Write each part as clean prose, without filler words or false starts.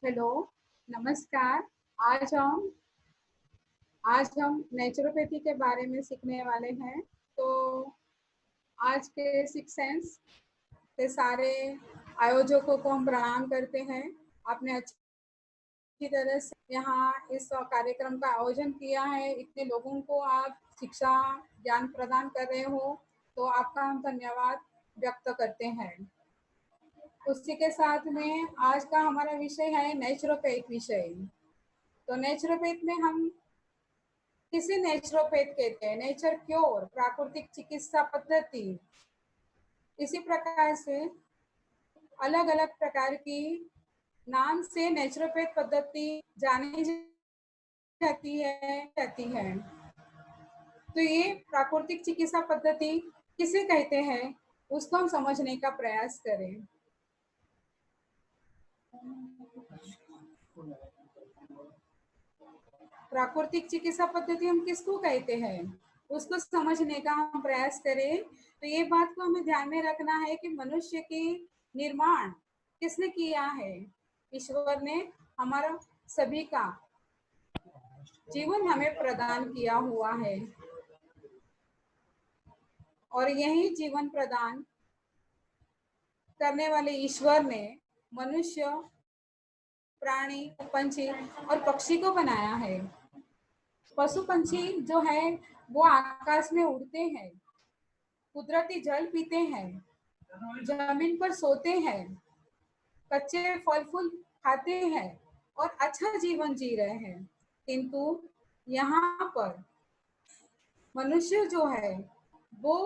Hello, नमस्कार। आज हम नेचुरोपैथी के बारे में सीखने वाले हैं। तो आज के सिक्स सेंस के सारे आयोजकों को हम प्रणाम करते हैं। आपने अच्छी तरह से यहाँ इस कार्यक्रम का आयोजन किया है, इतने लोगों को आप शिक्षा ज्ञान प्रदान कर रहे हो, तो आपका हम धन्यवाद व्यक्त करते हैं। उसी के साथ में आज का हमारा विषय है नेचुरोपैथ विषय। तो नेचुरोपैथ में हम किसे नेचुरोपैथ कहते हैं? नेचर क्योर, प्राकृतिक चिकित्सा पद्धति। इसी प्रकार से अलग अलग प्रकार की नाम से नेचुरोपैथ पद्धति जानी जाती है। तो ये प्राकृतिक चिकित्सा पद्धति किसे कहते हैं, उसको हम समझने का प्रयास करें। प्राकृतिक चिकित्सा पद्धति हम किसको कहते हैं, उसको समझने का हम प्रयास करें। तो ये बात को हमें ध्यान में रखना है कि मनुष्य की निर्माण किसने किया है? ईश्वर ने हमारा सभी का जीवन हमें प्रदान किया हुआ है, और यही जीवन प्रदान करने वाले ईश्वर ने मनुष्य, प्राणी, पंछी और पक्षी को बनाया है। पशु पंछी जो है वो आकाश में उड़ते हैं, कुदरती जल पीते हैं, जमीन पर सोते हैं, कच्चे फल फूल खाते हैं और अच्छा जीवन जी रहे हैं। किंतु यहाँ पर मनुष्य जो है वो,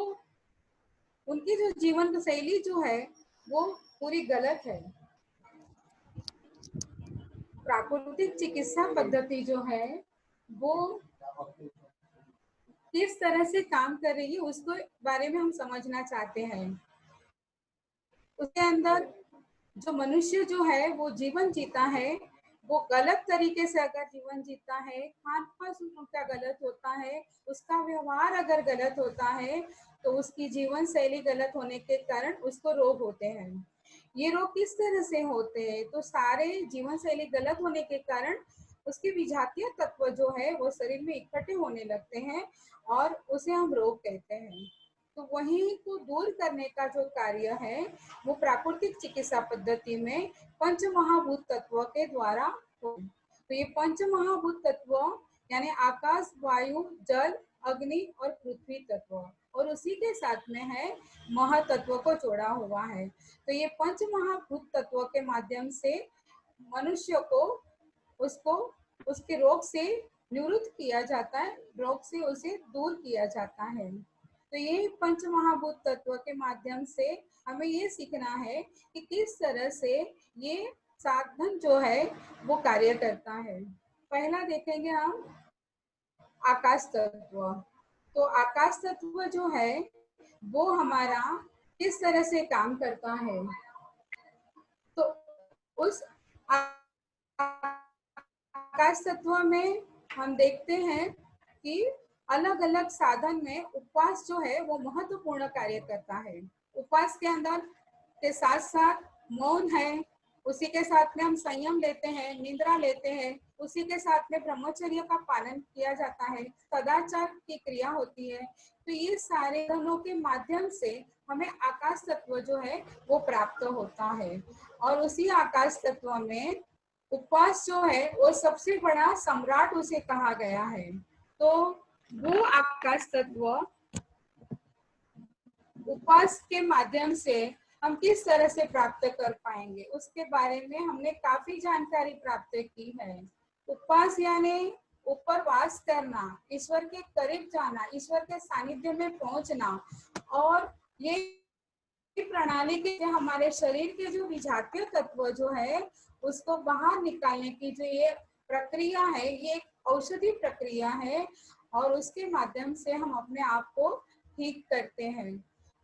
उनकी जो जीवन शैली जो है वो पूरी गलत है। प्राकृतिक चिकित्सा पद्धति जो है वो किस तरह से काम कर रही है उसको बारे में हम समझना चाहते हैं। उसके अंदर जो मनुष्य जो है वो जीवन जीता है, वो गलत तरीके से अगर जीवन जीता है, खान पान उसका गलत होता है, उसका व्यवहार अगर गलत होता है, तो उसकी जीवन शैली गलत होने के कारण उसको रोग होते हैं। ये रोग किस तरह से होते हैं? तो सारे जीवन शैली गलत होने के कारण उसके विजातीय तत्व जो है वो शरीर में इकट्ठे होने लगते हैं और उसे हम रोग कहते हैं। तो वही को दूर करने का जो कार्य है वो प्राकृतिक चिकित्सा पद्धति में पंच महाभूत तत्व के द्वारा हो। तो ये पंच महाभूत तत्व यानी आकाश, वायु, जल, अग्नि और पृथ्वी तत्व, और उसी के साथ में है महातत्व को जोड़ा हुआ है। तो ये पंच महाभूत तत्व के माध्यम से मनुष्य को, उसको उसके रोग से निवृत्त किया जाता है, रोग से उसे दूर किया जाता है। तो ये पंच महाभूत तत्व के माध्यम से हमें ये सीखना है कि किस तरह से ये साधन जो है वो कार्य करता है। पहला देखेंगे हम आकाश तत्व। तो आकाश तत्व जो है वो हमारा किस तरह से काम करता है? तो उस आकाश तत्व में हम देखते हैं कि अलग अलग साधन में उपवास जो है वो महत्वपूर्ण कार्य करता है। उपवास के अंदर के साथ साथ मौन है, उसी के साथ में हम संयम लेते हैं, निद्रा लेते हैं, उसी के साथ में ब्रह्मचर्य का पालन किया जाता है, सदाचार की क्रिया होती है। तो ये सारे धनों के माध्यम से हमें आकाश तत्व जो है वो प्राप्त होता है, और उसी आकाश तत्व में उपवास जो है वो सबसे बड़ा सम्राट उसे कहा गया है। तो वो आकाश तत्व उपवास के माध्यम से हम किस तरह से प्राप्त कर पाएंगे उसके बारे में हमने काफी जानकारी प्राप्त की है। उपवास यानी ऊपर वास करना, ईश्वर के करीब जाना, ईश्वर के सानिध्य में पहुंचना, और ये प्रणाली के हमारे शरीर के जो विजातीय तत्व जो है उसको बाहर निकालने की जो ये प्रक्रिया है, ये एक औषधि प्रक्रिया है, और उसके माध्यम से हम अपने आप को ठीक करते हैं।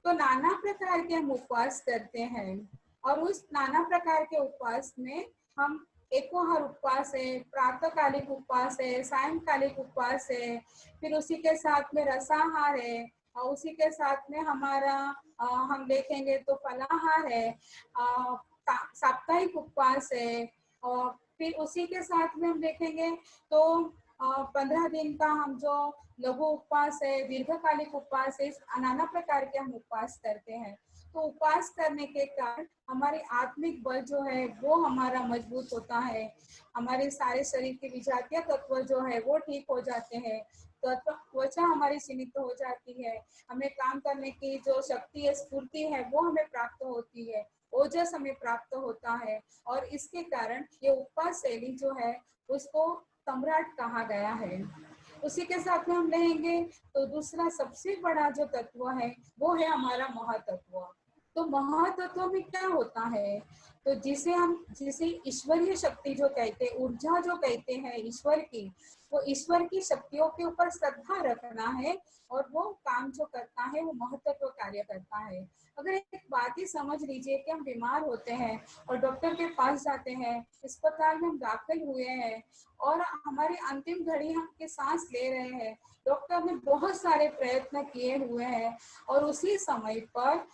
तो नाना प्रकार के हम उपवास करते हैं, और उस नाना प्रकार के उपवास में हम एकोहर उपवास है, प्रातःकालिक उपवास है, सायंकालिक उपवास है, फिर उसी के साथ में रसाहार है, और उसी के साथ में हमारा हम देखेंगे तो फलाहार है, साप्ताहिक उपवास है, और फिर उसी के साथ में हम देखेंगे तो 15 दिन का हम जो लघु उपवास है, दीर्घकालिक उपवास है, नाना प्रकार के हम उपवास करते हैं। तो उपवास करने के कारण हमारे आत्मिक बल जो है वो हमारा मजबूत होता है, हमारे सारे शरीर के विजातीय तत्व जो है वो ठीक हो जाते हैं, तो त्वचा हमारी सीमित हो जाती है, हमें काम करने की जो शक्ति है, स्फूर्ति है, वो हमें प्राप्त होती है, ओजस हमें प्राप्त होता है। और इसके कारण ये उपवास शैली जो है उसको सम्राट कहा गया है। उसी के साथ में हम लेंगे तो दूसरा सबसे बड़ा जो तत्व है वो है हमारा महातत्व। तो महातत्व में क्या होता है, तो जिसे ईश्वरीय शक्ति जो कहते हैं, ऊर्जा जो कहते हैं ईश्वर की, वो ईश्वर की शक्तियों के ऊपर श्रद्धा रखना है, और वो काम जो करता है वो महत्त्व कार्य करता है। अगर एक बात ही समझ लीजिए कि हम बीमार होते हैं और डॉक्टर के पास जाते हैं, अस्पताल में हम दाखिल हुए हैं और हमारी अंतिम घड़ी हम के सांस ले रहे हैं, डॉक्टर ने बहुत सारे प्रयत्न किए हुए हैं, और उसी समय पर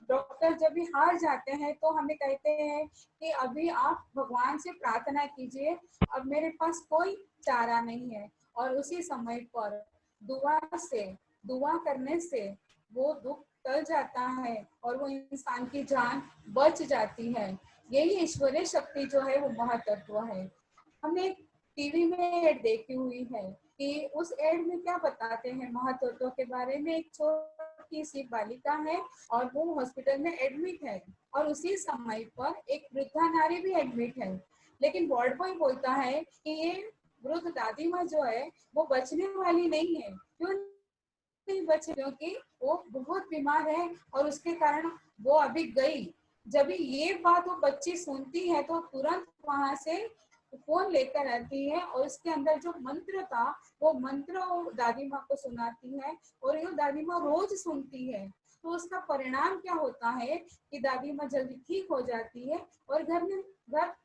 डॉक्टर जब भी हार जाते हैं तो हमें कहते हैं कि अभी आप भगवान से प्रार्थना कीजिए, अब मेरे पास कोई चारा नहीं है। और उसी समय पर दुआ करने से वो दुख टल जाता है और वो इंसान की जान बच जाती है। यही ईश्वरीय शक्ति जो है वो महातत्व है। हमने टीवी में एड देखी हुई है कि उस एड में क्या बताते हैं महातत्व के बारे में। एक छोटी सी बालिका है और वो हॉस्पिटल में एडमिट है, और उसी समय पर एक वृद्धा नारी भी एडमिट है, लेकिन वार्ड बॉय बोलता है कि ये वृद्ध दादी माँ जो है वो बचने वाली नहीं है। क्यों नहीं बचे? क्योंकि वो बहुत बीमार है और उसके कारण वो अभी गई। जब ये बात वो बच्ची सुनती है तो तुरंत वहां से फोन लेकर आती है, और उसके अंदर जो मंत्र था वो मंत्र दादी माँ को सुनाती है, और ये दादी माँ रोज सुनती है। तो उसका परिणाम क्या होता है कि दादी माँ जल्दी ठीक हो जाती है और घर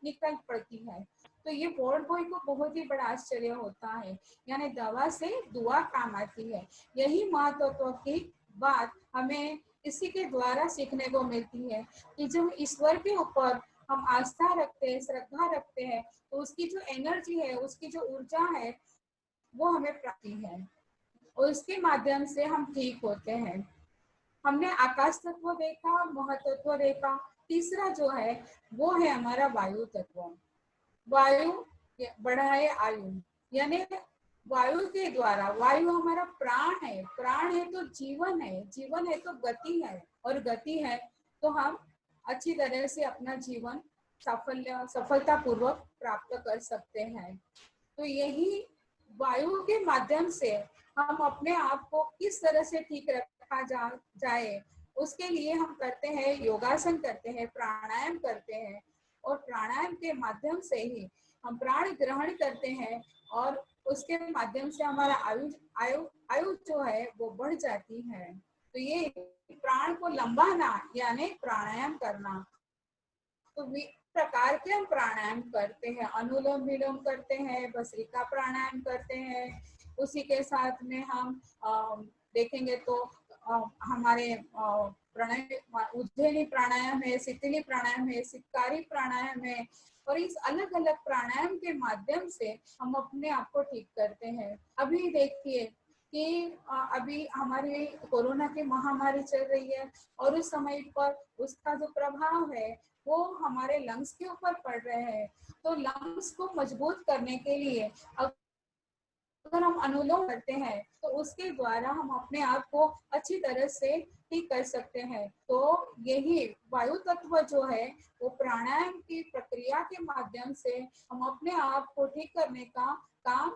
निकल पड़ती है। तो ये वार्ड बॉय को बहुत ही बड़ा आश्चर्य होता है, यानी दवा से दुआ काम आती है। यही महत्व की बात हमें इसी के द्वारा सीखने को मिलती है कि जब ईश्वर के ऊपर हम आस्था रखते हैं, श्रद्धा रखते हैं, तो उसकी जो एनर्जी है, उसकी जो ऊर्जा है वो हमें प्राप्त है, और उसके माध्यम से हम ठीक होते हैं। हमने आकाश तत्व देखा, महतत्व देखा। तीसरा जो है वो है हमारा वायु तत्व। वायु बढ़ाए आयु, यानी वायु के द्वारा, वायु हमारा प्राण है, प्राण है तो जीवन है, जीवन है तो गति है, और गति है तो हम अच्छी तरह से अपना जीवन सफलता पूर्वक प्राप्त कर सकते हैं। तो यही वायु के माध्यम से हम अपने आप को किस तरह से ठीक रखा जाए, उसके लिए हम करते हैं योगासन, करते हैं प्राणायाम करते हैं, और प्राणायाम के माध्यम से ही हम प्राण ग्रहण करते हैं, और उसके माध्यम से हमारा आयु जो है वो बढ़ जाती है। तो ये प्राण को लंबाना यानी प्राणायाम करना। तो प्रकार के हम प्राणायाम करते हैं, अनुलोम विलोम करते हैं, भस्त्रिका प्राणायाम करते हैं। उसी के साथ में हम देखेंगे तो हमारे उज्जैनी प्राणायाम है, शीतली प्राणायाम है, सितकारी प्राणायाम है, और इस अलग अलग प्राणायाम के माध्यम से हम अपने आप को ठीक करते हैं। अभी देखिए कि अभी हमारी कोरोना की महामारी चल रही है, और उस समय पर उसका जो प्रभाव है वो हमारे लंग्स के ऊपर पड़ रहे हैं। तो लंग्स को मजबूत करने के लिए अगर हम अनुलोम करते हैं तो उसके द्वारा हम अपने आप को अच्छी तरह से ठीक कर सकते हैं। तो यही वायु तत्व जो है वो प्राणायाम की प्रक्रिया के माध्यम से हम अपने आप को ठीक करने का काम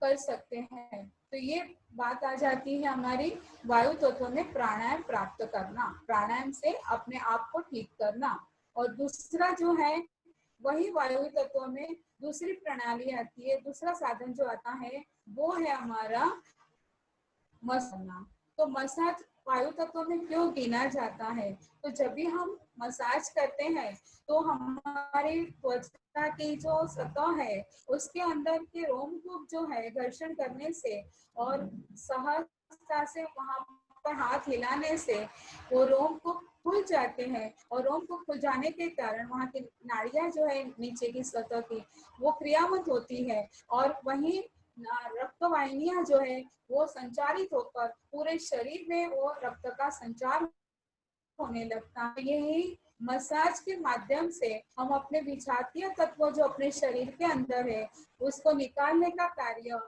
कर सकते हैं। तो ये बात आ जाती है हमारी वायु तत्व में प्राणायाम प्राप्त करना, प्राणायाम से अपने आप को ठीक करना। और दूसरा जो है वही वायु तत्व में दूसरी प्रणाली आती है, दूसरा साधन जो आता है वो है हमारा मसाज। तो मसाज वायु तत्व में क्यों गिना जाता है? तो जब भी हम मसाज करते हैं तो हमारी त्वचा की जो सतह है उसके अंदर के रोमकूप जो है घर्षण करने से और सहजता से वहां पर हाथ हिलाने से वो रोमकूप खुल जाते हैं और रोम को खुल जाने के कारण वहाँ की नाड़ियां जो है नीचे की सतह की वो क्रियावत होती है और वहीं रक्त वाहिनियां जो है वो संचारित होकर पूरे शरीर में वो रक्त का संचार होने लगता है। यही मसाज के माध्यम से हम अपने विजातीय तत्व जो अपने शरीर के अंदर है उसको निकालने का कार्य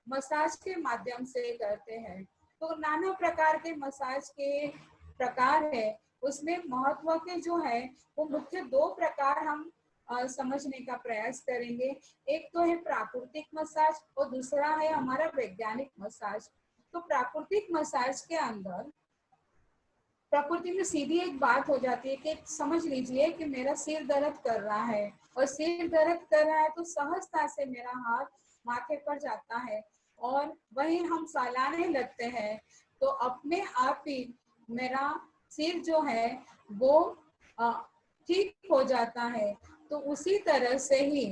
मसाज के माध्यम से करते हैं। तो नाना प्रकार के मसाज के प्रकार है, उसमें महत्व के जो है वो मुख्य दो प्रकार हम समझने का प्रयास करेंगे। एक तो है प्राकृतिक मसाज और दूसरा है हमारा वैज्ञानिक मसाज। तो प्राकृतिक मसाज के अंदर प्रकृति में सीधी एक बात हो जाती है कि समझ लीजिए कि मेरा सिर दर्द कर रहा है और सिर दर्द कर रहा है तो सहजता से मेरा हाथ माथे पर जाता है और वही हम सहलाने लगते हैं तो अपने आप ही मेरा सिर जो है वो ठीक हो जाता है। तो उसी तरह से ही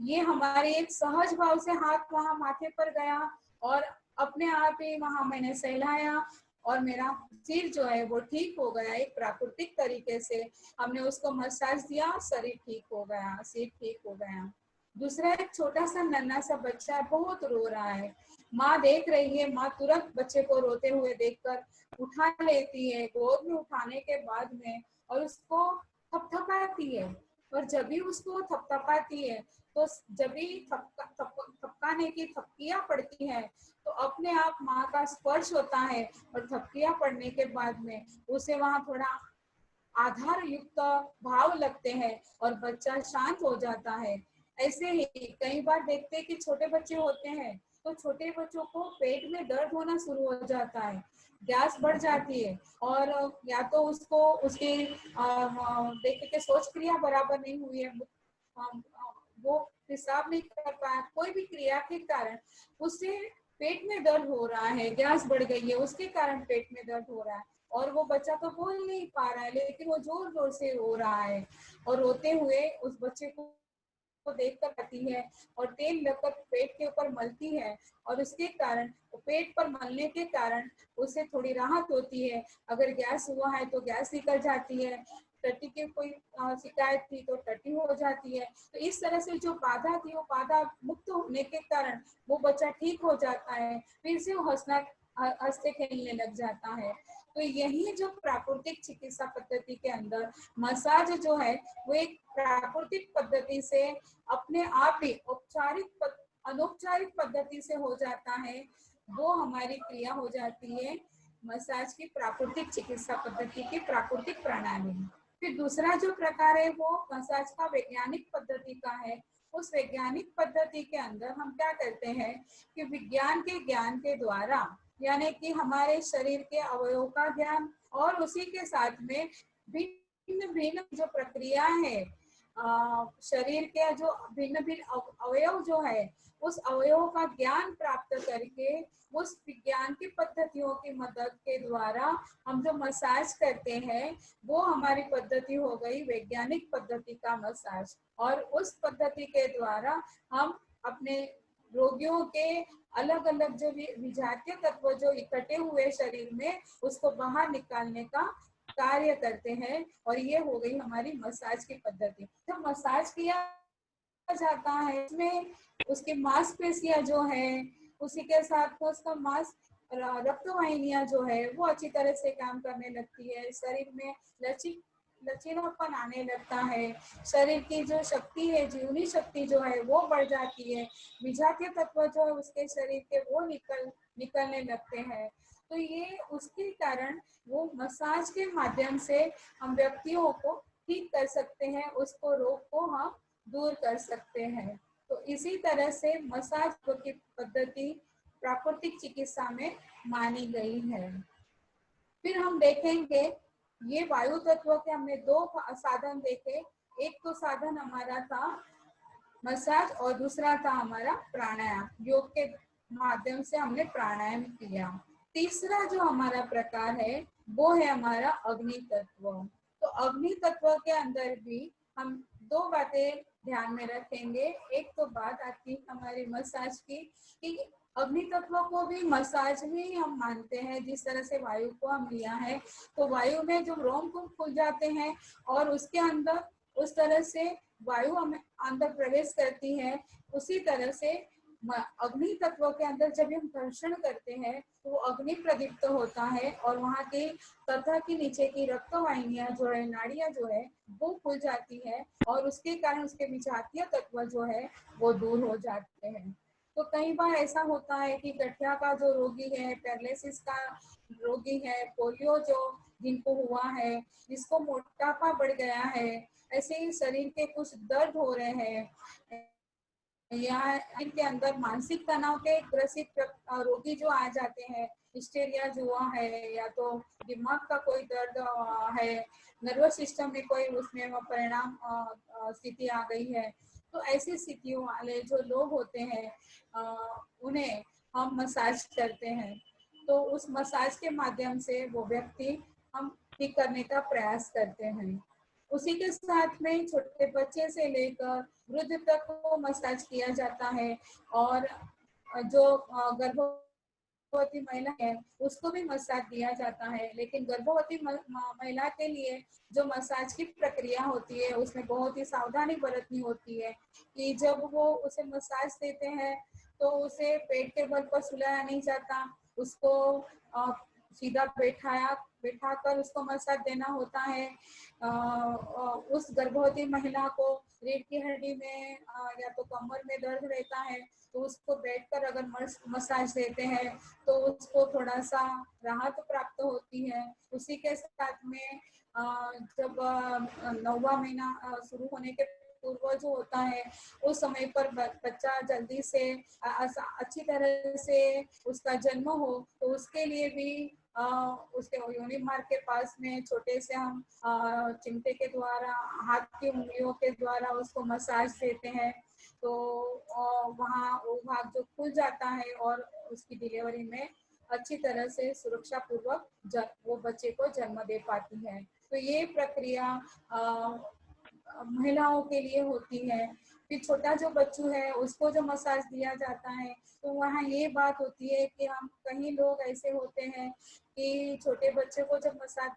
ये हमारे एक सहज भाव से हाथ वहां माथे पर गया और अपने आप ही वहां मैंने सहलाया और मेरा सिर जो है वो ठीक हो गया। एक प्राकृतिक तरीके से हमने उसको मसाज दिया, शरीर ठीक हो गया, सिर ठीक हो गया। दूसरा एक छोटा सा नन्हा सा बच्चा बहुत रो रहा है, माँ देख रही है, माँ तुरंत बच्चे को रोते हुए देखकर उठा लेती है गोद में उठाने के बाद में और उसको थपथपाती है। और जब भी उसको थपथपाती है तो जब भी थपकाने की थपकियां पड़ती है तो अपने आप माँ का स्पर्श होता है और थपकियां पड़ने के बाद में उसे वहां थोड़ा आधार युक्त भाव लगते हैं और बच्चा शांत हो जाता है। ऐसे ही कई बार देखते हैं कि छोटे बच्चे होते हैं तो छोटे बच्चों को पेट में दर्द होना शुरू हो जाता है, गैस बढ़ जाती है और या तो उसको उसके देखते कि सोच क्रिया बराबर नहीं हुई है, वो पेशाब नहीं कर पाया, कोई भी क्रिया के कारण उससे पेट में दर्द हो रहा है, गैस बढ़ गई है, उसके कारण पेट में दर्द हो रहा है और वो बच्चा तो बोल नहीं पा रहा है लेकिन वो जोर जोर से रो रहा है और रोते हुए उस बच्चे को देख कर आती है और तेल लगकर पेट के ऊपर मलती है और उसके कारण पेट पर मलने के कारण उसे थोड़ी राहत होती है। अगर गैस हुआ है तो गैस निकल जाती है, टट्टी की कोई शिकायत थी तो टट्टी हो जाती है। तो इस तरह से जो बाधा थी वो बाधा मुक्त होने के कारण वो बच्चा ठीक हो जाता है, फिर से वो हंसते खेलने लग जाता है। तो यही जो प्राकृतिक चिकित्सा पद्धति के अंदर मसाज जो है वो एक प्राकृतिक पद्धति से अपने आप ही अनौपचारिक पद्धति से हो जाता है, वो हमारी क्रिया हो जाती है मसाज की प्राकृतिक चिकित्सा पद्धति की प्राकृतिक प्रणाली। फिर दूसरा जो प्रकार है वो मसाज का वैज्ञानिक पद्धति का है। उस वैज्ञानिक पद्धति के अंदर हम क्या करते हैं कि विज्ञान के ज्ञान के द्वारा यानी कि हमारे शरीर के अवयवों का ज्ञान और उसी के साथ में भिन्न भिन्न जो प्रक्रिया है शरीर के जो भिन्न भिन्न अवयव जो है उस अवयवों का ज्ञान प्राप्त करके उस विज्ञान की पद्धतियों की मदद के द्वारा हम जो मसाज करते हैं वो हमारी पद्धति हो गई वैज्ञानिक पद्धति का मसाज। और उस पद्धति के द्वारा हम अपने रोगियों के अलग अलग जो विजातीय तत्व जो इकट्ठे हुए शरीर में उसको बाहर निकालने का कार्य करते हैं और ये हो गई हमारी मसाज की पद्धति। जब मसाज किया जाता है इसमें उसकी मांसपेशियां जो है उसी के साथ उसका रक्त वाहिनियां जो है वो अच्छी तरह से काम करने लगती है, शरीर में लचीलापन आने लगता है, शरीर की जो शक्ति है जीवनी शक्ति जो है वो बढ़ जाती है, विजातीय तत्व जो है उसके शरीर के वो निकलने लगते हैं। तो ये उसके कारण वो मसाज के माध्यम से हम व्यक्तियों को ठीक कर सकते हैं, उसको रोग को हम दूर कर सकते हैं। तो इसी तरह से मसाज की पद्धति प्राकृतिक चिकित्सा में मानी गई है। फिर हम देखेंगे ये वायु तत्व के हमने दो साधन देखे, एक तो साधन हमारा था मसाज और दूसरा था हमारा प्राणायाम, योग के माध्यम से हमने प्राणायाम किया। तीसरा जो हमारा प्रकार है वो है हमारा अग्नि तत्व। तो अग्नि तत्व के अंदर भी हम दो बातें ध्यान में रखेंगे। एक तो बात आती है हमारी मसाज की कि अग्नि तत्व को भी मसाज ही हम मानते हैं। जिस तरह से वायु को हम लिया है, तो वायु में जो रोमकूप खुल जाते हैं और उसके अंदर उस तरह से वायु हमें अंदर प्रवेश करती है, उसी तरह से अग्नि तत्व के अंदर जब हम घर्षण करते हैं तो वो अग्नि प्रदीप्त होता है और वहाँ के तथा की नीचे की रक्त वाहिनियां जो है, नाड़ियां जो है, वो खुल जाती है और उसके कारण उसके विजातीय तत्व जो है वो दूर हो जाते हैं। तो कई बार ऐसा होता है कि गठिया का जो रोगी है, पैरालिसिस का रोगी है, पोलियो जो जिनको हुआ है, जिसको मोटापा बढ़ गया है, ऐसे ही शरीर के कुछ दर्द हो रहे हैं, या इनके अंदर मानसिक तनाव के ग्रसित रोगी जो आ जाते हैं, हिस्टेरिया जो हुआ है, या तो दिमाग का कोई दर्द है, नर्वस सिस्टम में कोई उसमें परिणाम स्थिति आ गई है, तो ऐसी स्थितियों वाले जो लोग होते हैं उन्हें हम मसाज करते हैं। तो उस मसाज के माध्यम से वो व्यक्ति हम ठीक करने का प्रयास करते हैं। उसी के साथ में छोटे बच्चे से लेकर वृद्ध तक को मसाज किया जाता है और जो गर्भवती महिला है उसको भी मसाज दिया जाता है। लेकिन गर्भवती महिला के लिए जो मसाज की प्रक्रिया होती है उसमें बहुत ही सावधानी बरतनी होती है कि जब वो उसे मसाज देते हैं तो उसे पेट के बल पर सुलाया नहीं जाता, उसको सीधा बैठाकर उसको मसाज देना होता है। उस गर्भवती महिला को रीढ़ की हड्डी में या तो कमर में दर्द रहता है तो उसको बैठकर अगर मसाज देते हैं तो उसको थोड़ा सा राहत प्राप्त होती है। उसी के साथ में जब 9वां महीना शुरू होने के पूर्व जो होता है उस समय पर बच्चा जल्दी से अच्छी तरह से उसका जन्म हो, तो उसके लिए भी उसके योनि मार्ग के पास में छोटे से हम चिमटे के द्वारा, हाथ की उंगलियों के द्वारा उसको मसाज देते हैं, तो वहाँ वो भाग जो खुल जाता है और उसकी डिलीवरी में अच्छी तरह से सुरक्षा पूर्वक वो बच्चे को जन्म दे पाती है। तो ये प्रक्रिया महिलाओं के लिए होती है। फिर छोटा जो बच्चू है उसको जो मसाज दिया जाता है, तो वहाँ ये बात होती है कि हम कहीं लोग ऐसे होते हैं कि छोटे बच्चे को जब मसाज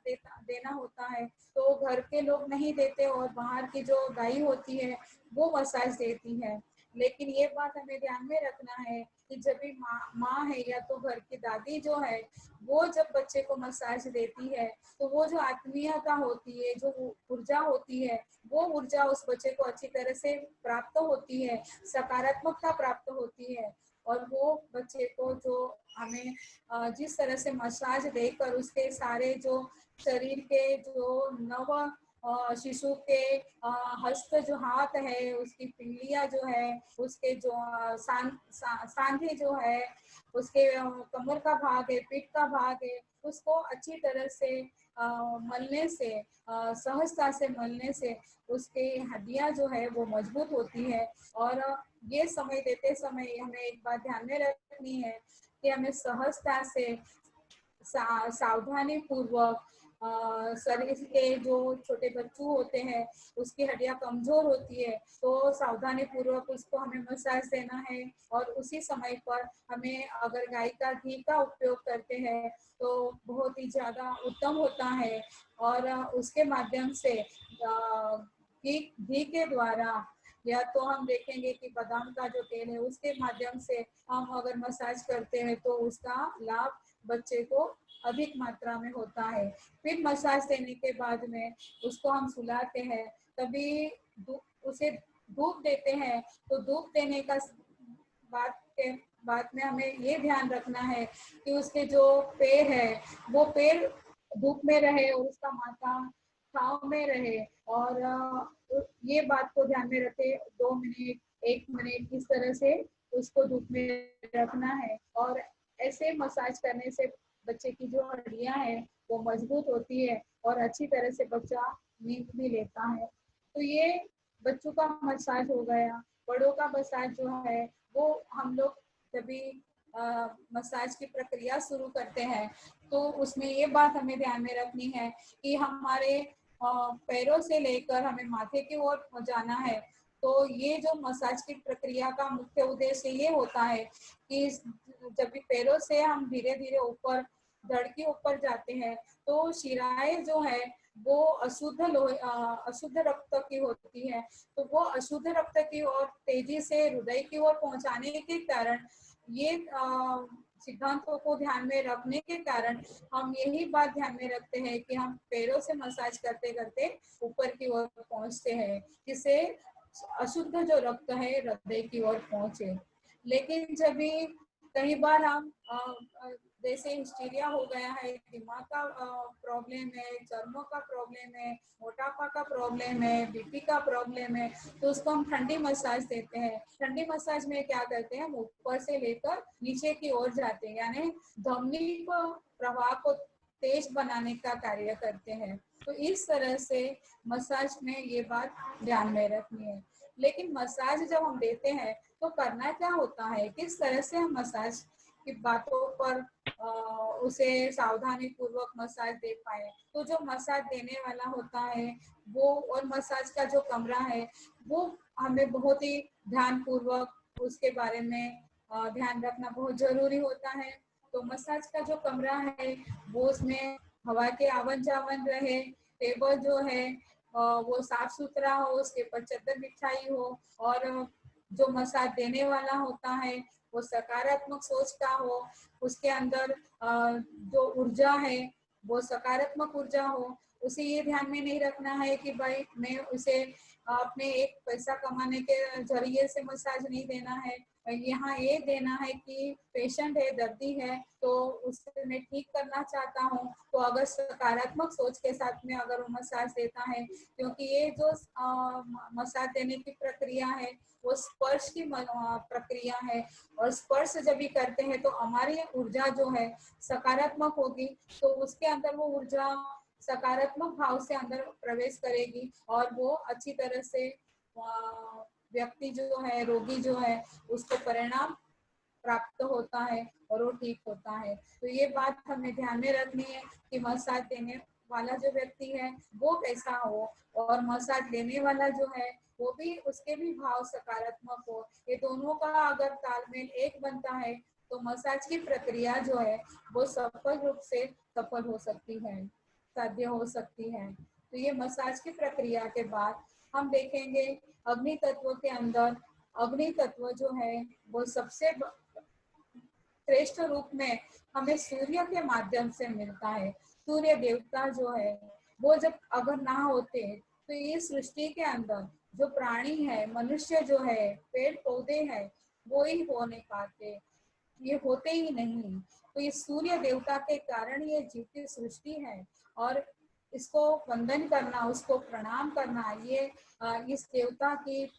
देना होता है तो घर के लोग नहीं देते और बाहर की जो गाय होती है वो मसाज देती है। लेकिन ये बात हमें ध्यान में रखना है कि जब भी माँ है या तो घर की दादी जो है वो जब बच्चे को मसाज देती है तो वो जो आत्मीयता होती है, जो ऊर्जा होती है, वो ऊर्जा उस बच्चे को अच्छी तरह से प्राप्त होती है, सकारात्मकता प्राप्त होती है और वो बच्चे को जो हमें जिस तरह से मसाज देकर उसके सारे जो शरीर के जो नव शिशु के हस्त जो हाथ है, उसकी पिंगलियां जो है, उसके जो सांधे जो है, उसके कमर का भाग है, पीठ का भाग है, उसको अच्छी तरह से मलने से, सहजता से मलने से उसकी हड्डियां जो है वो मजबूत होती है। और ये समय देते समय हमें एक बात ध्यान में रखनी है कि हमें सहजता से सावधानी पूर्वक शरीर के जो छोटे बच्चों होते हैं उसकी हड्डियां कमजोर होती है तो सावधानी पूर्वक उसको हमें मसाज देना है। और उसी समय पर हमें अगर गाय का घी का उपयोग करते हैं तो बहुत ही ज्यादा उत्तम होता है। और उसके माध्यम से घी के द्वारा या तो हम देखेंगे कि बादाम का जो तेल है उसके माध्यम से हम अगर मसाज करते हैं तो उसका लाभ बच्चे को अधिक मात्रा में होता है। फिर मसाज देने के बाद में उसको हम सुलाते हैं, तभी उसे धूप देते हैं। तो धूप देने का बाद में हमें ये ध्यान रखना है कि उसके जो पैर है वो पैर धूप में रहे और उसका माथा छांव में रहे। और ये बात को ध्यान में रखे 2 मिनट 1 मिनट इस तरह से उसको धूप में रखना है। और ऐसे मसाज करने से बच्चे की जो हड्डियां हैं वो मजबूत होती है और अच्छी तरह से बच्चा नींद भी लेता है। तो ये बच्चों का मसाज हो गया। बड़ों का मसाज जो है वो हम लोग जब भी मसाज की प्रक्रिया शुरू करते हैं तो उसमें ये बात हमें ध्यान में रखनी है कि हमारे पैरों से लेकर हमें माथे की ओर जाना है। तो ये जो मसाज की प्रक्रिया का मुख्य उद्देश्य ये होता है कि जब भी पैरों से हम धीरे धीरे ऊपर धड़ के ऊपर जाते हैं तो शिराएं जो है वो अशुद्ध रक्त की होती है, तो वो अशुद्ध रक्त की ओर तेजी से हृदय की ओर पहुंचाने के कारण ये सिद्धांतों को ध्यान में रखने के कारण हम यही बात ध्यान में रखते हैं कि हम पैरों से मसाज करते करते ऊपर की ओर पहुंचते हैं, जिससे अशुद्ध जो रक्त है हृदय की ओर पहुंचे। लेकिन जब भी कई बार हम जैसे हिस्टीरिया हो गया है, दिमाग का प्रॉब्लम है, चर्मों का प्रॉब्लम है, मोटापा का प्रॉब्लम है, बीपी का प्रॉब्लम है, तो उसको हम ठंडी मसाज देते हैं। ठंडी मसाज में क्या करते हैं, हम ऊपर से लेकर नीचे की ओर जाते हैं, यानी धमनी को प्रवाह को तेज बनाने का कार्य करते हैं। तो इस तरह से मसाज में ये बात ध्यान में रखनी है। लेकिन मसाज जब हम देते हैं तो करना क्या होता है, किस तरह से हम मसाज की बातों पर उसे सावधानी पूर्वक मसाज दे पाए। तो जो मसाज देने वाला होता है वो और मसाज का जो कमरा है वो हमें बहुत ही ध्यान पूर्वक उसके बारे में ध्यान रखना बहुत जरूरी होता है। तो मसाज का जो कमरा है वो उसमें हवा के आवन जावन रहे, टेबल जो है वो साफ सुथरा हो, उसके ऊपर चादर बिछाई हो, और जो मसाज देने वाला होता है वो सकारात्मक सोच का हो, उसके अंदर जो ऊर्जा है वो सकारात्मक ऊर्जा हो। उसे ये ध्यान में नहीं रखना है कि भाई मैं उसे अपने एक पैसा कमाने के जरिए से मसाज नहीं देना है, यहाँ ये देना है कि पेशेंट है, दर्दी है, तो उसे मैं ठीक करना चाहता हूँ। तो अगर सकारात्मक सोच के साथ में अगर वो मसाज देता है, क्योंकि ये जो मसाज देने की प्रक्रिया है वो स्पर्श की प्रक्रिया है, और स्पर्श जब भी करते हैं तो हमारी ऊर्जा जो है सकारात्मक होगी, तो उसके अंदर वो ऊर्जा सकारात्मक भाव से अंदर प्रवेश करेगी और वो अच्छी तरह से व्यक्ति जो है, रोगी जो है, उसको परिणाम प्राप्त होता है और वो ठीक होता है। तो ये बात हमें ध्यान में रखनी है कि मसाज देने वाला जो व्यक्ति है वो कैसा हो, और मसाज लेने वाला जो है वो भी, उसके भी भाव सकारात्मक हो। ये दोनों का अगर तालमेल एक बनता है तो मसाज की प्रक्रिया जो है वो सफल रूप से सफल हो सकती है, साध्य हो सकती है। तो ये मसाज की प्रक्रिया के बाद हम देखेंगे अग्नि तत्व के अंदर, अग्नि तत्व जो है वो सबसे श्रेष्ठ रूप में हमें सूर्य के माध्यम से मिलता है। सूर्य देवता जो है वो जब अगर ना होते तो ये सृष्टि के अंदर जो प्राणी है, मनुष्य जो है, पेड़ पौधे हैं, वो ही हो नहीं पाते, ये होते ही नहीं। तो ये सूर्य देवता के कारण ये जीवती सृष्टि है, और इसको वंदन करना, उसको प्रणाम करना, ये इस देवता की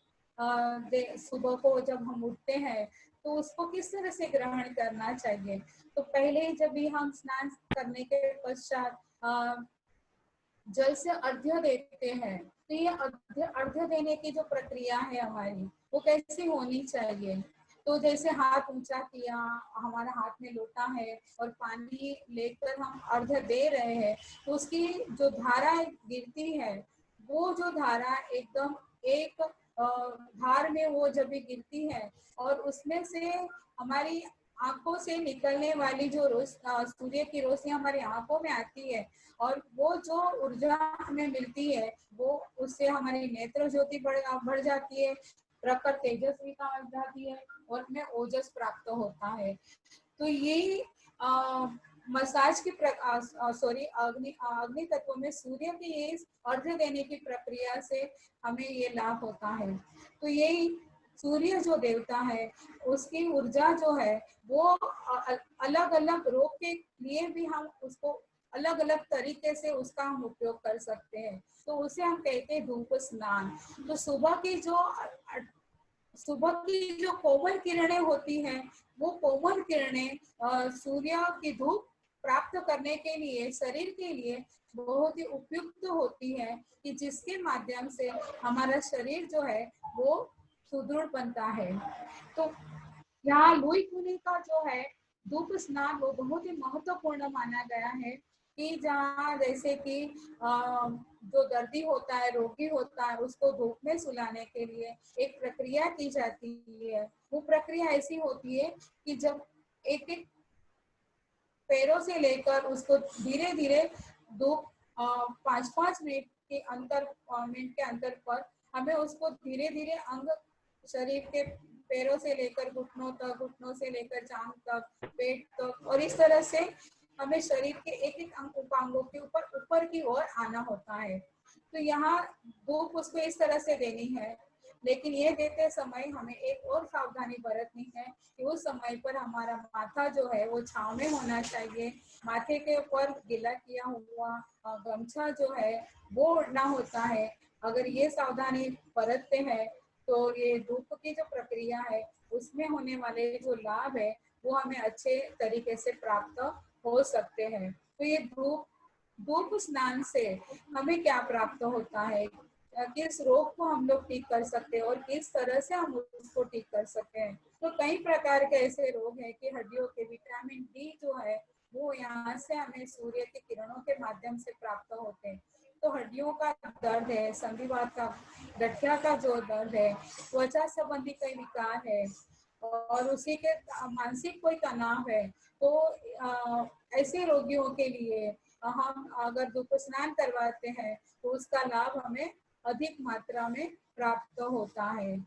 सुबह को जब हम उठते हैं तो उसको किस तरह से ग्रहण करना चाहिए। तो पहले जब भी हम स्नान करने के पश्चात जल से अर्घ्य देते हैं, तो ये अर्घ्य देने की जो प्रक्रिया है हमारी वो कैसी होनी चाहिए। तो जैसे हाथ ऊंचा किया, हमारा हाथ में लोटा है और पानी लेकर हम अर्घ्य दे रहे हैं, तो उसकी जो धारा गिरती है वो जो धारा एकदम एक धार में वो जब भी गिरती है और उसमें से हमारी आंखों से निकलने वाली जो सूर्य की रोशनी हमारी आंखों में आती है, और वो जो ऊर्जा हमें मिलती है वो उससे हमारी नेत्र ज्योति बढ़ जाती है, प्रखर तेजस्विता बढ़ जाती है और हमें ओजस प्राप्त होता है। तो ये मसाज की अग्नि तत्व में सूर्य के ये अर्घ्य देने की प्रक्रिया से हमें ये लाभ होता है। तो यही सूर्य जो देवता है उसकी ऊर्जा जो है वो अलग अलग रोग के लिए भी हम उसको अलग अलग तरीके से उसका हम उपयोग कर सकते हैं। तो उसे हम कहते हैं धूप स्नान। तो सुबह की जो कोमल किरणें होती हैं वो कोमल किरणें सूर्य की धूप प्राप्त करने के लिए शरीर के लिए बहुत ही उपयुक्त होती है, कि जिसके माध्यम से हमारा शरीर जो है वो सुदृढ़ बनता है। तो यहाँ लुई कुनी का जो है धूप स्नान वो बहुत ही महत्वपूर्ण माना गया है। कि जहाँ जैसे कि जो दर्दी होता है, रोगी होता है, उसको धूप में सुलाने के लिए एक प्रक्रिया की जाती है। वो प्रक्रिया ऐसी होती है कि जब एक एक पैरों से लेकर उसको धीरे धीरे धूप 5-5 मिनट के अंतर पर हमें उसको धीरे धीरे अंग शरीर के पैरों से लेकर घुटनों तक, घुटनों से लेकर जांघ तक, पेट तक, और इस तरह से हमें शरीर के एक एक अंग उपांगों के ऊपर ऊपर की ओर आना होता है। तो यहाँ धूप उसको इस तरह से देनी है, लेकिन ये देते समय हमें एक और सावधानी बरतनी है कि उस समय पर हमारा माथा जो है वो छांव में होना चाहिए। माथे के ऊपर गीला किया हुआ गमछा जो है वो ओढ़ना होता है। अगर ये सावधानी बरतते हैं तो ये धूप की जो प्रक्रिया है उसमें होने वाले जो लाभ है वो हमें अच्छे तरीके से प्राप्त हो सकते हैं। तो ये धूप धूप स्नान से हमें क्या प्राप्त होता है, किस रोग को हम लोग ठीक कर सकते हैं और किस तरह से हम उसको ठीक कर सकते हैं। तो कई प्रकार के ऐसे रोग हैं कि हड्डियों के विटामिन डी जो है वो यहाँ से हमें सूर्य की किरणों के माध्यम से प्राप्त होते हैं। तो हड्डियों का दर्द है, संधिवात का, गठिया का जो दर्द है, त्वचा संबंधी कई विकार है और उसी के मानसिक कोई तनाव है, तो ऐसे रोगियों के लिए हम अगर धूप स्नान करवाते हैं तो उसका लाभ हमें अधिक मात्रा में प्राप्त होता है।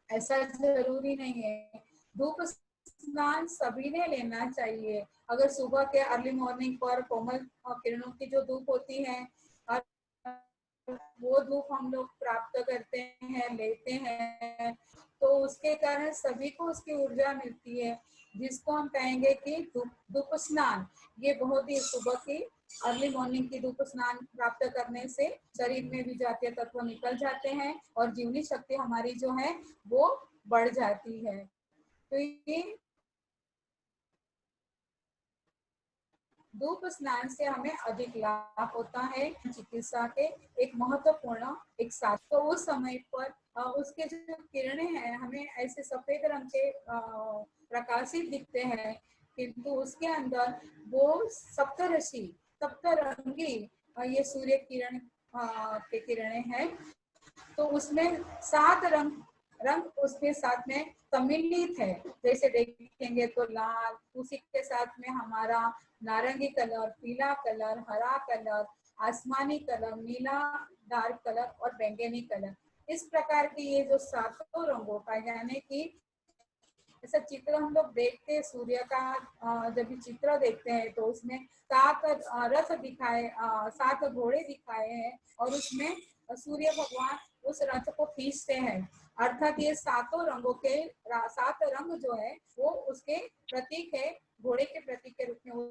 ऐसा जरूरी नहीं है। धूप स्नान सभी ने लेना चाहिए। अगर सुबह के अर्ली मॉर्निंग पर कोमल किरणों की जो धूप होती है वो धूप हम लोग प्राप्त करते हैं, लेते हैं, तो उसके कारण सभी को उसकी ऊर्जा मिलती है, जिसको हम कहेंगे कि धूप स्नान। ये बहुत ही सुबह की अर्ली मॉर्निंग की धूप स्नान प्राप्त करने से शरीर में भी जातीय तत्व निकल जाते हैं और जीवनी शक्ति हमारी जो है वो बढ़ जाती है। तो ये धूप स्नान से हमें अधिक लाभ होता है। चिकित्सा के एक महत्वपूर्ण एक साथ, तो उस समय पर उसके जो किरणें हैं हमें ऐसे सफेद रंग के प्रकाशित दिखते हैं, किंतु उसके अंदर वो सप्तरंगी ये सूर्य किरण के किरणें हैं। तो उसमें 7 रंग उसके साथ में सम्मिलित है। जैसे देखेंगे तो लाल, उसी के साथ में हमारा नारंगी कलर, पीला कलर, हरा कलर, आसमानी कलर, नीला डार्क कलर और बैंगनी कलर। इस प्रकार की ये जो 7 रंगों का, यानी कि ऐसा चित्र हम लोग देखते हैं सूर्य का, जब भी चित्र देखते हैं तो उसमें 7 रथ दिखाए, 7 घोड़े दिखाए हैं और उसमें सूर्य भगवान उस रथ को खींचते हैं। अर्थात ये 7 रंगों के 7 रंग जो है वो उसके प्रतीक है, घोड़े के प्रतीक के रूप में वो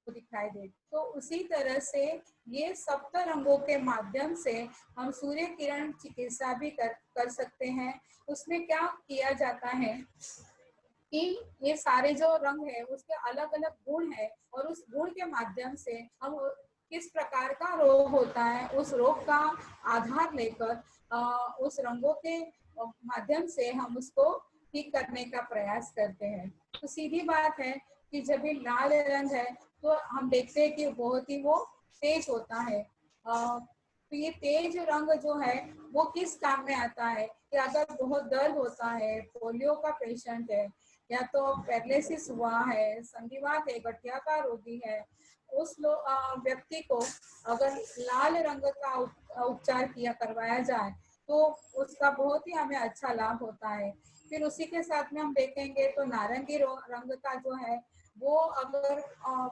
दिखाई दे। तो उसी तरह से ये सप्त रंगों के माध्यम से हम सूर्य किरण चिकित्सा भी कर सकते हैं। उसमें क्या किया जाता है कि ये सारे जो रंग है उसके अलग अलग गुण है और उस गुण के माध्यम से हम किस प्रकार का रोग होता है उस रोग का आधार लेकर उस रंगों के माध्यम से हम उसको ठीक करने का प्रयास करते हैं। तो सीधी बात है कि जब ये लाल रंग है तो हम देखते हैं कि बहुत ही वो तेज होता है। तो ये तेज रंग जो है वो किस काम में आता है कि अगर बहुत दर्द होता है, पोलियो का पेशेंट है, या तो पैरालिसिस हुआ है, संधिवात है, गठिया का रोगी है, उस व्यक्ति को अगर लाल रंग का उपचार किया करवाया जाए तो उसका बहुत ही हमें अच्छा लाभ होता है। फिर उसी के साथ में हम देखेंगे तो नारंगी रंग का जो है वो अगर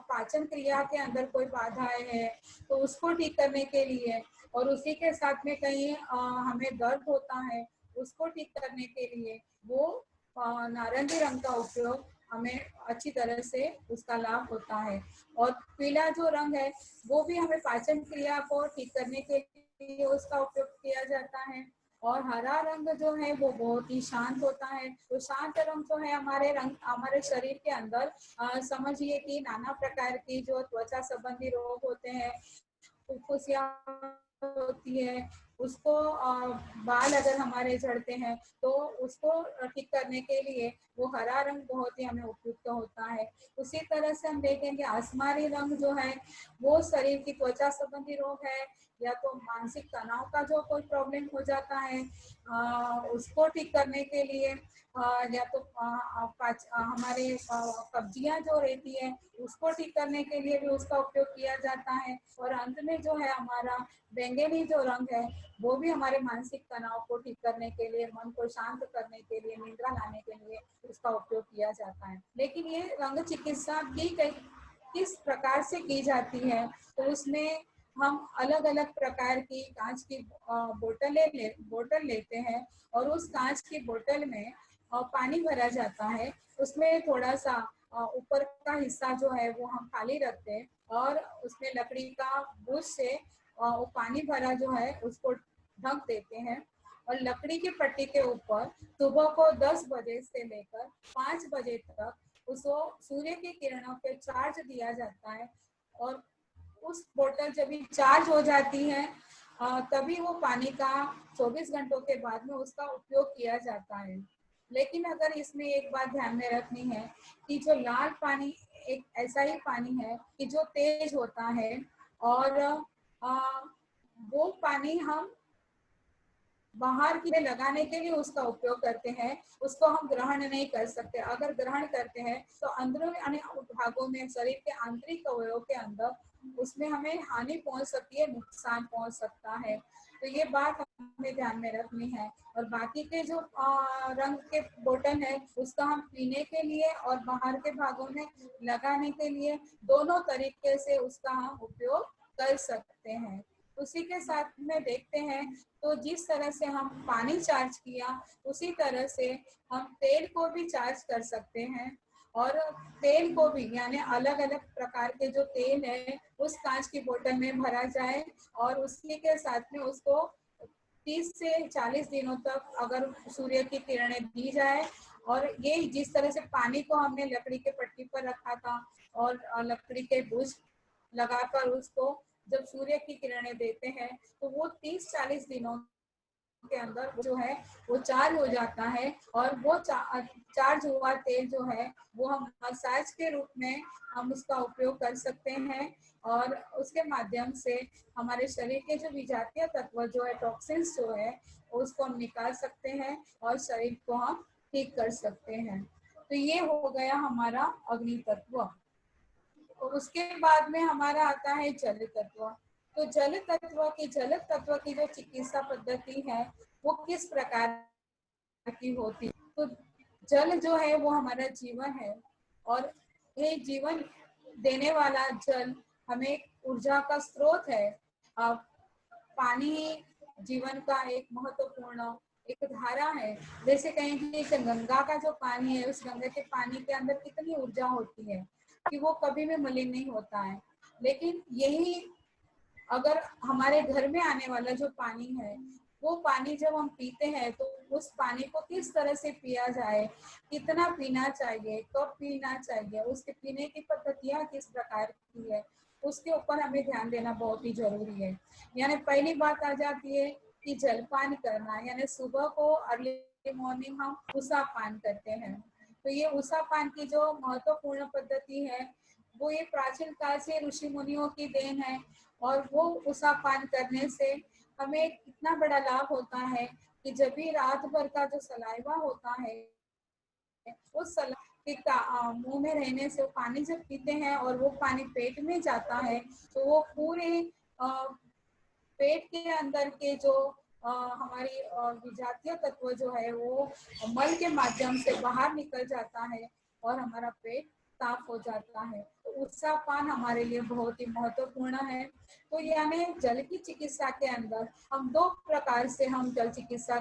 पाचन क्रिया के अंदर कोई बाधाएं है तो उसको ठीक करने के लिए, और उसी के साथ में कहीं हमें दर्द होता है उसको ठीक करने के लिए वो नारंगी रंग का उपयोग हमें अच्छी तरह से उसका लाभ होता है। और पीला जो रंग है वो भी हमें पाचन क्रिया को ठीक करने के लिए उसका उपयोग किया जाता है। और हरा रंग जो है वो बहुत ही शांत होता है। तो शांत रंग जो है हमारे शरीर के अंदर समझिए कि नाना प्रकार की जो त्वचा संबंधी रोग होते हैं, फुफ्फुसिया होती है, उसको बाल अगर हमारे झड़ते हैं तो उसको ठीक करने के लिए वो हरा रंग बहुत ही हमें उपयुक्त होता है। उसी तरह से हम देखेंगे आसमानी रंग जो है वो शरीर की त्वचा संबंधी रोग है या तो मानसिक तनाव का जो कोई प्रॉब्लम हो जाता है उसको ठीक करने के लिए या तो हमारे कब्जियां जो रहती है उसको ठीक करने के लिए भी उसका उपयोग किया जाता है। और अंत में जो है हमारा बैंगनी जो रंग है वो भी हमारे मानसिक तनाव को ठीक करने के लिए, मन को शांत करने के लिए, निद्रा लाने के लिए उसका उपयोग किया जाता है। लेकिन ये रंग चिकित्सा की किस प्रकार से की जाती है तो उसमें हम अलग अलग प्रकार की कांच की बोतल लेते हैं और उस कांच की बोतल में पानी भरा जाता है। उसमें थोड़ा सा ऊपर का हिस्सा जो है वो हम खाली रखते हैं और उसमें लकड़ी का बुश से वो पानी भरा जो है उसको ढक देते हैं और लकड़ी की पट्टी के ऊपर सुबह को 10 बजे से लेकर 5 बजे तक उसको सूर्य की किरणों पे चार्ज दिया जाता है और उस बोतल जब भी चार्ज हो जाती है तभी वो पानी का 24 घंटों के बाद में उसका उपयोग किया जाता है। लेकिन अगर इसमें एक बात ध्यान में रखनी है कि जो लाल पानी एक ऐसा ही पानी है कि जो तेज होता है और वो पानी हम बाहर की में लगाने के लिए उसका उपयोग करते हैं, उसको हम ग्रहण नहीं कर सकते। अगर ग्रहण करते हैं तो अंदरूनी भागों में शरीर के आंतरिक अवयवों के अंदर उसमें हमें हानि पहुंच सकती है, नुकसान पहुंच सकता है। तो ये बात हमें ध्यान में रखनी है। और बाकी के जो रंग के बोतल है उसका हम पीने के लिए और बाहर के भागों में लगाने के लिए दोनों तरीके से उसका हम उपयोग कर सकते हैं। उसी के साथ में देखते हैं तो जिस तरह से हम पानी चार्ज किया उसी तरह से हम तेल को भी चार्ज कर सकते हैं और तेल को भी यानी अलग अलग प्रकार के जो तेल है उस कांच की बोतल में भरा जाए और उसी के साथ में उसको 30 से 40 दिनों तक अगर सूर्य की किरणें दी जाए और ये जिस तरह से पानी को हमने लकड़ी के पट्टी पर रखा था और लकड़ी के बुश लगाकर उसको जब सूर्य की किरणें देते हैं तो वो 30-40 दिनों के अंदर जो है वो चार्ज हो जाता है और वो चार्ज हुआ तेल जो है वो हम मसाज के रूप में हम उसका उपयोग कर सकते हैं और उसके माध्यम से हमारे शरीर के जो विजातीय तत्व जो है टॉक्सिन्स जो है उसको हम निकाल सकते हैं और शरीर को हम ठीक कर सकते हैं। तो ये हो गया हमारा अग्नि तत्व। और उसके बाद में हमारा आता है जल तत्व। तो जल तत्व की जो चिकित्सा पद्धति है वो किस प्रकार की होती है। तो जल जो है वो हमारा जीवन है और ये जीवन देने वाला जल हमें ऊर्जा का स्रोत है। पानी जीवन का एक महत्वपूर्ण एक धारा है। जैसे कहेंगे कि गंगा का जो पानी है उस गंगा के पानी के अंदर कितनी ऊर्जा होती है कि वो कभी भी मलिन नहीं होता है। लेकिन यही अगर हमारे घर में आने वाला जो पानी है वो पानी जब हम पीते हैं तो उस पानी को किस तरह से पिया जाए, कितना पीना चाहिए, कब पीना चाहिए, उसके पीने की पद्धतियां किस प्रकार की है उसके ऊपर हमें ध्यान देना बहुत ही जरूरी है। यानी पहली बात आ जाती है कि जलपान करना, यानी सुबह को अर्ली मॉर्निंग हम उषा पान करते हैं। तो ये उषा पान की जो महत्वपूर्ण पद्धति है वो ये प्राचीन काल से ऋषि मुनियों की देन है और वो उषा पान करने से हमें इतना बड़ा लाभ होता है कि जब भी रात भर का जो सलाइवा होता है उस सलाइवा के मुंह में रहने से पानी जब पीते हैं और वो पानी पेट में जाता है तो वो पूरे पेट के अंदर के जो हमारी विजातीय तत्व जो है वो मल के माध्यम से बाहर निकल जाता है और हमारा पेट साफ हो जाता है। तो उसका पान हमारे लिए बहुत ही महत्वपूर्ण है। तो यानी जल की चिकित्सा के अंदर हम दो प्रकार से हम जल चिकित्सा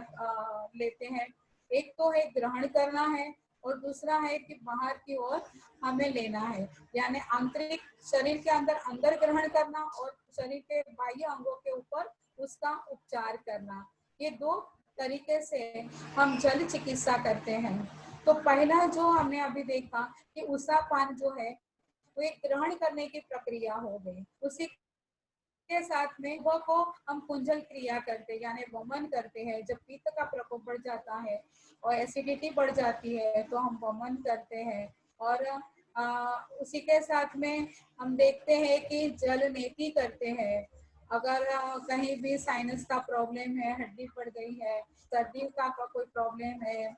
लेते हैं। एक तो है ग्रहण करना है और दूसरा है कि बाहर की ओर हमें लेना है, यानी आंतरिक शरीर के अंदर ग्रहण करना और शरीर के बाह्य अंगों के ऊपर उसका उपचार करना। ये दो तरीके से हम जल चिकित्सा करते हैं। तो पहला जो हमने अभी देखा कि उषा पान जो है वो एक ग्रहण करने की प्रक्रिया हो गई। उसी के साथ में सुबह को हम कुंजल क्रिया करते हैं, यानी वमन करते हैं। जब पित्त का प्रकोप बढ़ जाता है और एसिडिटी बढ़ जाती है तो हम वमन करते हैं। और उसी के साथ में हम देखते हैं कि जल नेति करते हैं। अगर कहीं भी साइनस का प्रॉब्लम है, हड्डी पड़ गई है, सर्दी का कोई प्रॉब्लम है,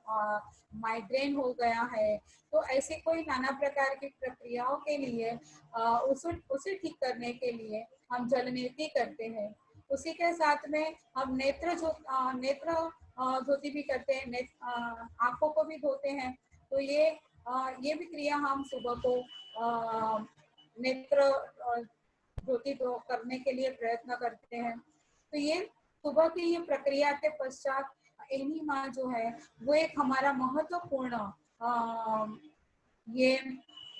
माइग्रेन हो गया है, तो ऐसी कोई नाना प्रकार की प्रक्रियाओं के लिए उसे ठीक करने के लिए हम जलनेति करते हैं। उसी के साथ में हम नेत्र ज्योति भी करते हैं, आंखों को भी धोते हैं। तो ये भी क्रिया हम सुबह को नेत्र ज्योति करने के लिए प्रयत्न करते हैं। तो ये सुबह की ये प्रक्रिया के पश्चात एनिमा जो है वो एक हमारा महत्वपूर्ण ये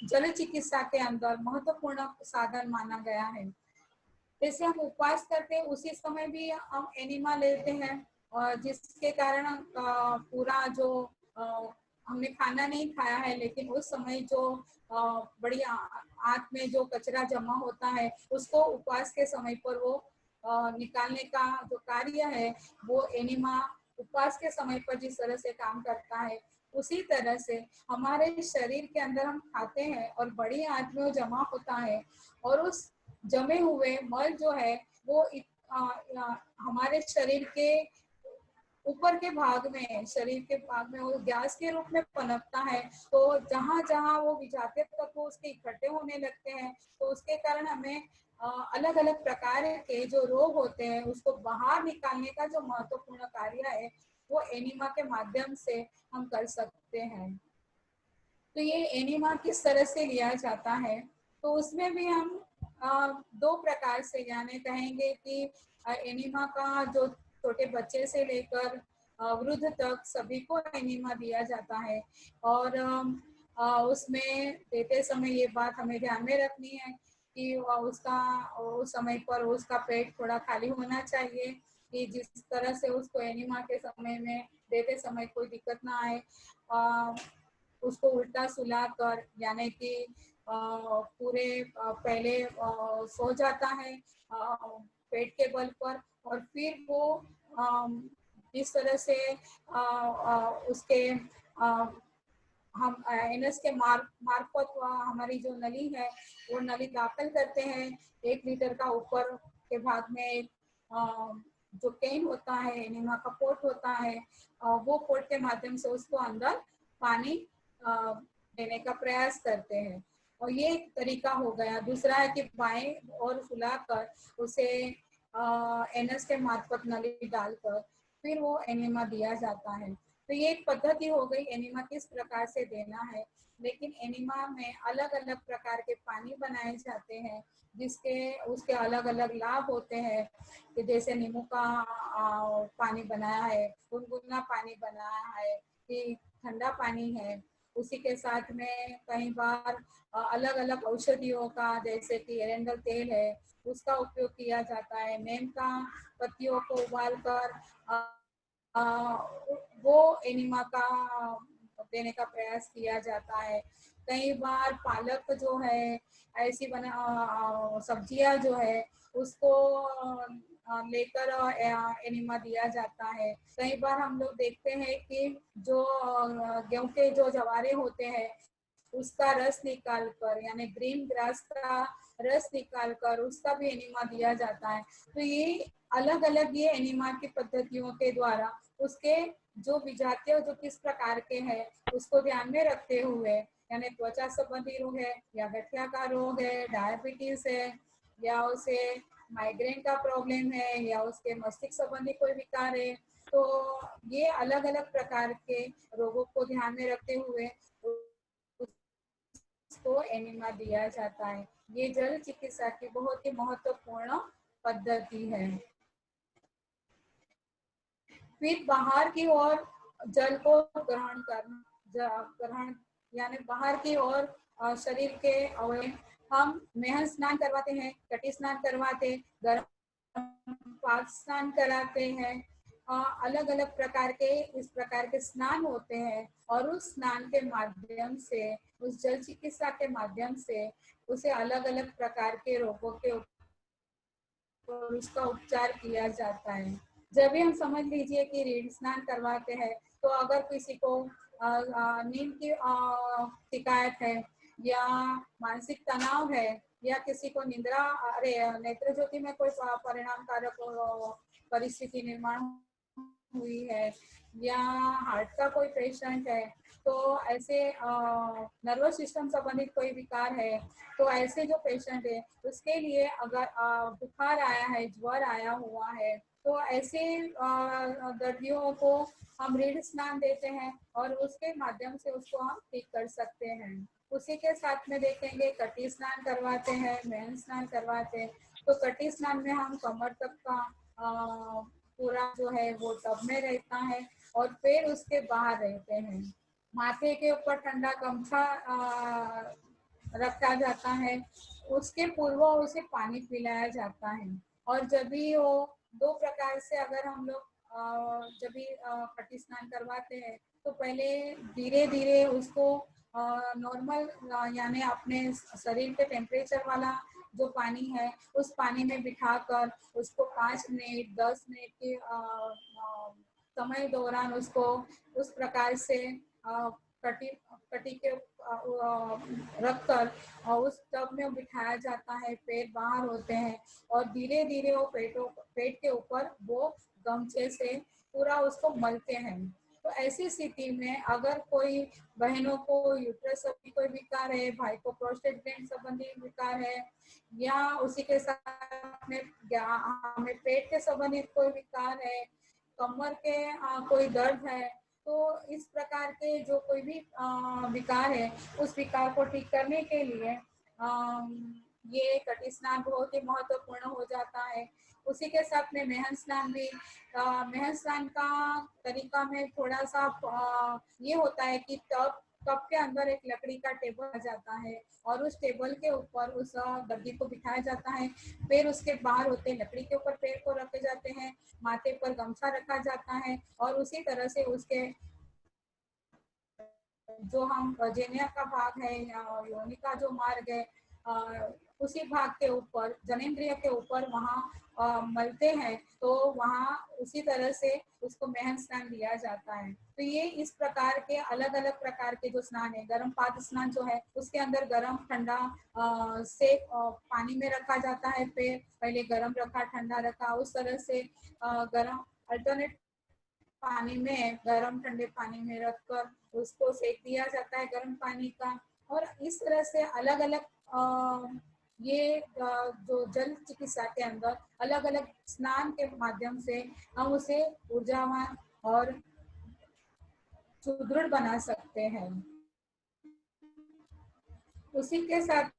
जल चिकित्सा के अंदर महत्वपूर्ण साधन माना गया है। जैसे हम उपवास करते हैं उसी समय भी हम एनिमा लेते हैं, और जिसके कारण पूरा जो हमने खाना नहीं खाया है, लेकिन उस समय जो बड़ी आंत में जो कचरा जमा होता है उसको उपवास के समय पर वो निकालने का जो कार्य है वो एनिमा उपवास के समय पर जिस तरह से काम करता है, उसी तरह से हमारे शरीर के अंदर हम खाते हैं और बड़ी आंत में वो जमा होता है, और उस जमे हुए मल जो है वो हमारे शरीर के ऊपर के भाग में, शरीर के भाग में वो गैस के रूप में पनपता है। तो जहां जहां वो विजातीय तत्व उसके इकट्ठे होने लगते हैं, तो उसके कारण हमें अलग अलग प्रकार के जो रोग होते हैं उसको बाहर निकालने का जो महत्वपूर्ण कार्य है वो एनिमा के माध्यम से हम कर सकते हैं। तो ये एनिमा किस तरह से लिया जाता है, तो उसमें भी हम दो प्रकार से यानी कहेंगे कि एनिमा का जो छोटे बच्चे से लेकर वृद्ध तक सभी को एनिमा दिया जाता है। और उसमें देते समय ये बात हमें ध्यान में रखनी है कि उसका उस समय पर उसका पेट थोड़ा खाली होना चाहिए, कि जिस तरह से उसको एनिमा के समय में देते समय कोई दिक्कत ना आए। उसको उल्टा सुला कर, यानी कि पूरे पहले सो जाता है पेट के बल पर, और फिर वो इस तरह से उसके हम एनस के मार्फत हमारी जो नली है वो नली दाखिल करते हैं। 1 लीटर का ऊपर के भाग में एक जो कैन होता है, एनिमा का पोर्ट होता है, वो पोर्ट के माध्यम से उसको अंदर पानी देने का प्रयास करते हैं। और ये एक तरीका हो गया। दूसरा है कि बाएं और फुलाकर उसे एनस के मार्फत नली डालकर फिर वो एनिमा दिया जाता है। तो ये एक पद्धति हो गई एनिमा किस प्रकार से देना है। लेकिन एनिमा में अलग अलग प्रकार के पानी बनाए जाते हैं, जिसके उसके अलग अलग लाभ होते हैं, कि जैसे नींबू का पानी बनाया है, गुनगुना पानी बनाया है, कि ठंडा पानी है। उसी के साथ में कई बार अलग अलग औषधियों का, जैसे कि एरेंडल तेल है, उसका उपयोग किया जाता है। नीम का पत्तियों को उबाल कर वो एनिमा का देने का प्रयास किया जाता है। कई बार पालक जो है, ऐसी सब्जियां जो है उसको लेकर एनिमा दिया जाता है। कई बार हम लोग देखते हैं कि जो गेहूं के जो जवारे होते हैं उसका रस निकाल कर, यानी ग्रीन ग्रास का रस निकाल कर उसका भी एनिमा दिया जाता है। तो ये अलग अलग ये एनिमा की पद्धतियों के द्वारा उसके जो विजातीय जो किस प्रकार के हैं उसको ध्यान में रखते हुए, यानी त्वचा संबंधी रोग है या गठिया का रोग है, डायबिटीज है, या उसे माइग्रेन का प्रॉब्लम है, या उसके मस्तिष्क संबंधी कोई विकार है, तो ये अलग अलग प्रकार के रोगों को ध्यान में रखते हुए उसको एनिमा दिया जाता है। ये जल चिकित्सा की बहुत ही महत्वपूर्ण पद्धति है। फिर बाहर की ओर जल को ग्रहण यानी बाहर की ओर शरीर के अवयव, हम मेहन स्नान करवाते हैं, कटी स्नान करवाते, गर्म पाक स्नान कराते हैं। अलग अलग प्रकार के इस प्रकार के स्नान होते हैं, और उस स्नान के माध्यम से, उस जल चिकित्सा के माध्यम से उसे अलग अलग प्रकार के रोगों के और उसका उपचार किया जाता है। जब भी हम समझ लीजिए कि रीढ़ स्नान करवाते हैं, तो अगर किसी को नींद की शिकायत है या मानसिक तनाव है या किसी को निद्रा अरे नेत्र ज्योति में कोई परिणाम कारक परिस्थिति निर्माण हुई है या हार्ट का कोई पेशेंट है, तो ऐसे नर्वस सिस्टम संबंधित कोई विकार है, तो ऐसे जो पेशेंट है उसके लिए अगर बुखार आया है, ज्वर आया हुआ है, तो ऐसे दर्दियों को हम रीढ़ स्नान देते हैं और उसके माध्यम से उसको हम ठीक कर सकते हैं। उसी के साथ में देखेंगे कटी स्नान करवाते हैं, मेहन स्नान करवाते हैं। तो कटी स्नान में हम कमर तक का पूरा जो है वो टब में रहता है और पैर उसके बाहर रहते हैं। माथे के ऊपर ठंडा गमछा रखा जाता है, उसके पूर्व उसे पानी पिलाया जाता है। और जब भी वो दो प्रकार से अगर हम लोग जब भी कटी स्नान करवाते हैं, तो पहले धीरे धीरे उसको नॉर्मल यानी अपने शरीर के टेम्परेचर वाला जो पानी है उस पानी में बिठाकर उसको 5 मिनट 10 मिनट के समय दौरान उसको उस प्रकार से कटी कटी के रखकर और उस टब में बिठाया जाता है, पैर बाहर होते हैं और धीरे धीरे वो पेट के ऊपर वो गमछे से पूरा उसको मलते हैं। तो ऐसी स्थिति में अगर कोई बहनों को यूट्रस संबंधी कोई विकार है, भाई को प्रोस्टेट ग्लैंड संबंधी विकार है या उसी के साथ में पेट के संबंधित कोई विकार है, कमर के कोई दर्द है, तो इस प्रकार के जो कोई भी विकार है उस विकार को ठीक करने के लिए ये कटी स्नान बहुत ही महत्वपूर्ण हो जाता है। उसी के साथ में मेहन स्नान भी, मेहन स्नान का तरीका में थोड़ा सा ये होता है कि टब के अंदर एक लकड़ी का टेबल आ जाता है और उस टेबल के ऊपर उस दर्दी को बिठाया जाता है, पैर उसके बाहर होते हैं, लकड़ी के ऊपर पैर को रखे जाते हैं, माथे पर गमछा रखा जाता है और उसी तरह से उसके जो हम जेनिया का भाग है या योनि का जो मार्ग है उसी भाग के ऊपर जनेंद्रिय के ऊपर वहाँ मलते हैं, तो वहाँ उसी तरह से उसको मेहन स्नान दिया जाता है। तो ये इस प्रकार के अलग अलग प्रकार के जो स्नान है, गर्म पाद स्नान जो है उसके अंदर गर्म ठंडा से पानी में रखा जाता है, फिर पहले गर्म रखा ठंडा रखा, उस तरह से गर्म अल्टरनेट पानी में गर्म ठंडे पानी में रखकर उसको सेक दिया जाता है गर्म पानी का। और इस तरह से अलग अलग ये जो जल चिकित्सा के अंदर अलग अलग स्नान के माध्यम से हम उसे ऊर्जावान और सुदृढ़ बना सकते हैं। उसी के साथ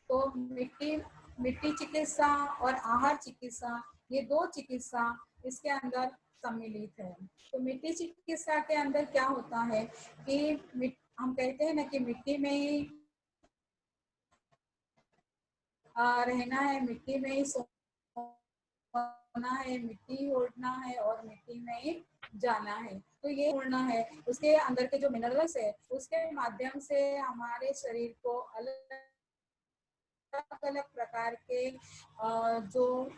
तो मिट्टी चिकित्सा और आहार चिकित्सा, ये दो चिकित्सा इसके अंदर सम्मिलित है। तो मिट्टी चिकित्सा के अंदर क्या होता है कि हम कहते हैं ना कि मिट्टी में ही रहना है, मिट्टी में ही सोना है, मिट्टी ही ओढ़ना है और मिट्टी में ही जाना है। तो ये ओढ़ना है, उसके अंदर के जो मिनरल्स है उसके माध्यम से हमारे शरीर को अलग अलग प्रकार के जो